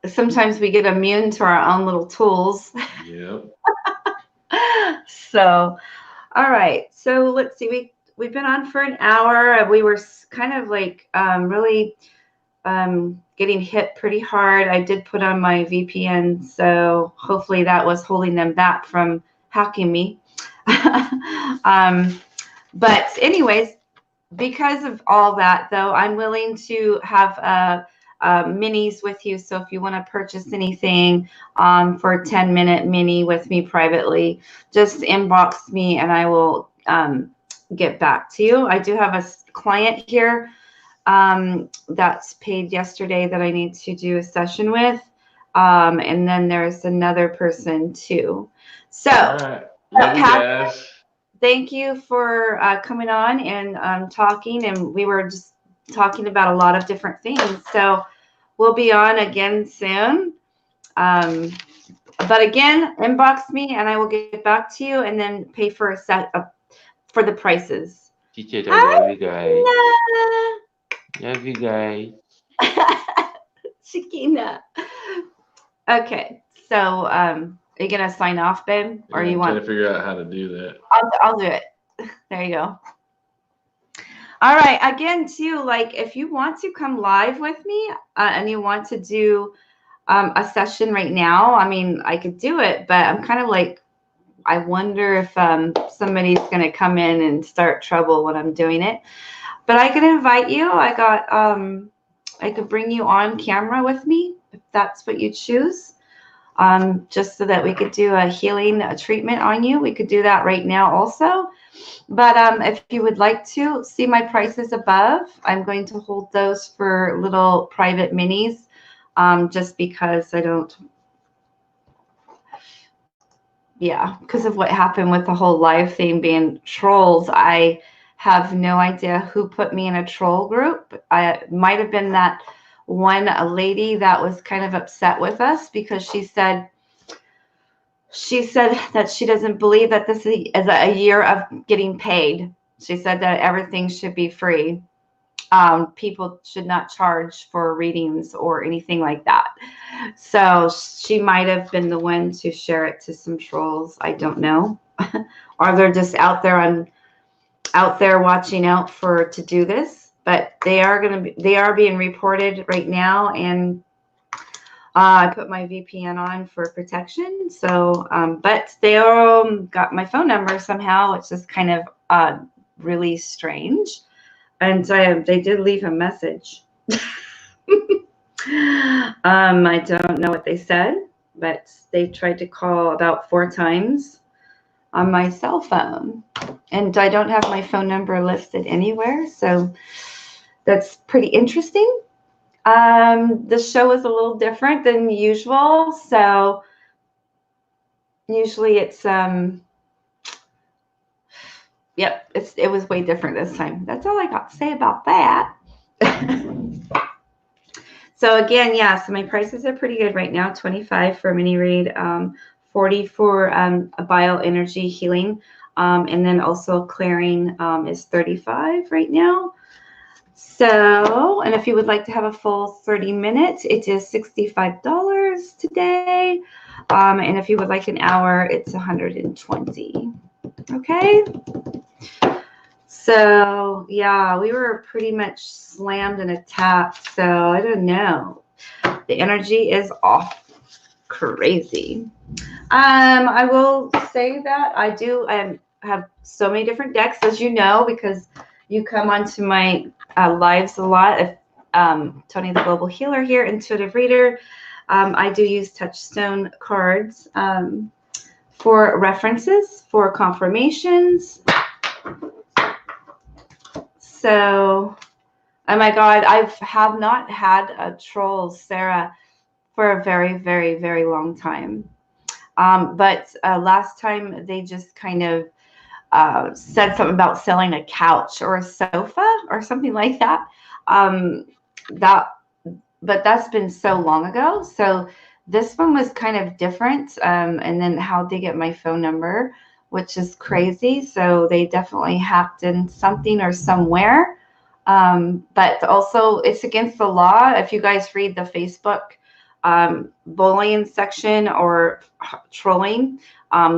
sometimes we get immune to our own little tools. Yep. So, all right. So let's see. We've been on for an hour. We were kind of like really getting hit pretty hard. I did put on my VPN, so hopefully that was holding them back from hacking me. But anyways, because of all that, though, I'm willing to have minis with you. So if you want to purchase anything for a 10-minute mini with me privately, just inbox me and I will get back to you. I do have a client here that's paid yesterday that I need to do a session with. And then there's another person too. So, all right. Love you guys. Thank you for coming on and talking. And we were just talking about a lot of different things. So we'll be on again soon. But again, inbox me and I will get back to you and then pay for a set for the prices. Teacher, I love you guys. Love you guys. Chiquina. Okay, so are you gonna sign off, babe, or Yeah, you I'm want trying to figure out how to do that? I'll do it. There you go. All right. Again, too, like if you want to come live with me and you want to do a session right now, I mean, I could do it, but I'm kind of like, I wonder if somebody's going to come in and start trouble when I'm doing it. But I can invite you. I could bring you on camera with me if that's what you choose. Just so that we could do a healing treatment on you. We could do that right now also. But if you would like to see my prices above, I'm going to hold those for little private minis just because I don't, because of what happened with the whole live thing being trolls. I have no idea who put me in a troll group. I might have been that a lady that was kind of upset with us because she said that she doesn't believe that this is a year of getting paid. She said that everything should be free. People should not charge for readings or anything like that. So she might have been the one to share it to some trolls. I don't know. Or they're just out there watching out to do this. But they are being reported right now, and I put my VPN on for protection. So, but they got my phone number somehow. It's just kind of really strange. And they did leave a message. I don't know what they said, but they tried to call about 4 times on my cell phone. And I don't have my phone number listed anywhere. So that's pretty interesting. The show is a little different than usual. So usually it's, yep, it was way different this time. That's all I got to say about that. So again, so my prices are pretty good right now. $25 for a mini read, $40 for a bioenergy healing, and then also clearing is $35 right now. So, and if you would like to have a full 30 minutes, it is $65 today. And if you would like an hour, it's $120. Okay. So yeah, we were pretty much slammed and attacked. So I don't know. The energy is off crazy. I will say that I do have so many different decks, as you know, because you come onto my lives a lot. Toni the Global Healer here, intuitive reader. I do use touchstone cards for references, for confirmations. So, oh my God, I have not had a troll, Sarah, for a very, very, very long time. But last time they just kind of said something about selling a couch or a sofa or something like that. That but that's been so long ago. So this one was kind of different. And then how they get my phone number, which is crazy. So they definitely hacked in something or somewhere. But also it's against the law. If you guys read the Facebook bullying section or trolling,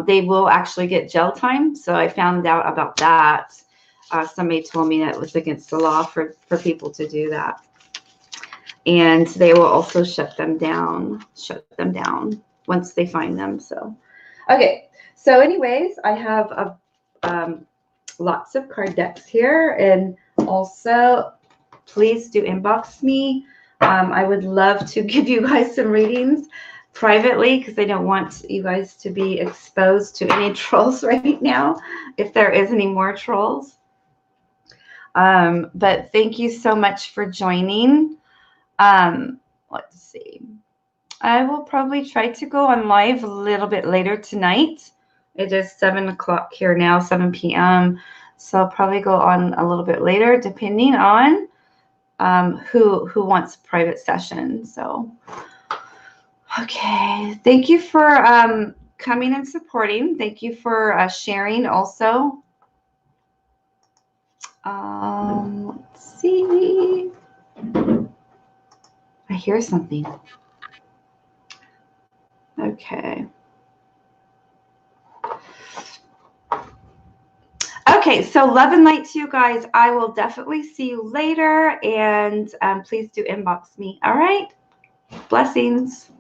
they will actually get jail time. So I found out about that. Somebody told me that it was against the law for people to do that. And they will also shut them down once they find them. So, okay. So anyways, I have lots of card decks here. And also, please do inbox me. I would love to give you guys some readings privately because I don't want you guys to be exposed to any trolls right now, if there is any more trolls. But thank you so much for joining. Let's see. I will probably try to go on live a little bit later tonight. It is 7 o'clock here now, 7 p.m. So I'll probably go on a little bit later, depending on who wants private session. So, okay. Thank you for coming and supporting. Thank you for sharing also. Let's see. I hear something. Okay. Okay, so love and light to you guys. I will definitely see you later, and please do inbox me. All right? Blessings.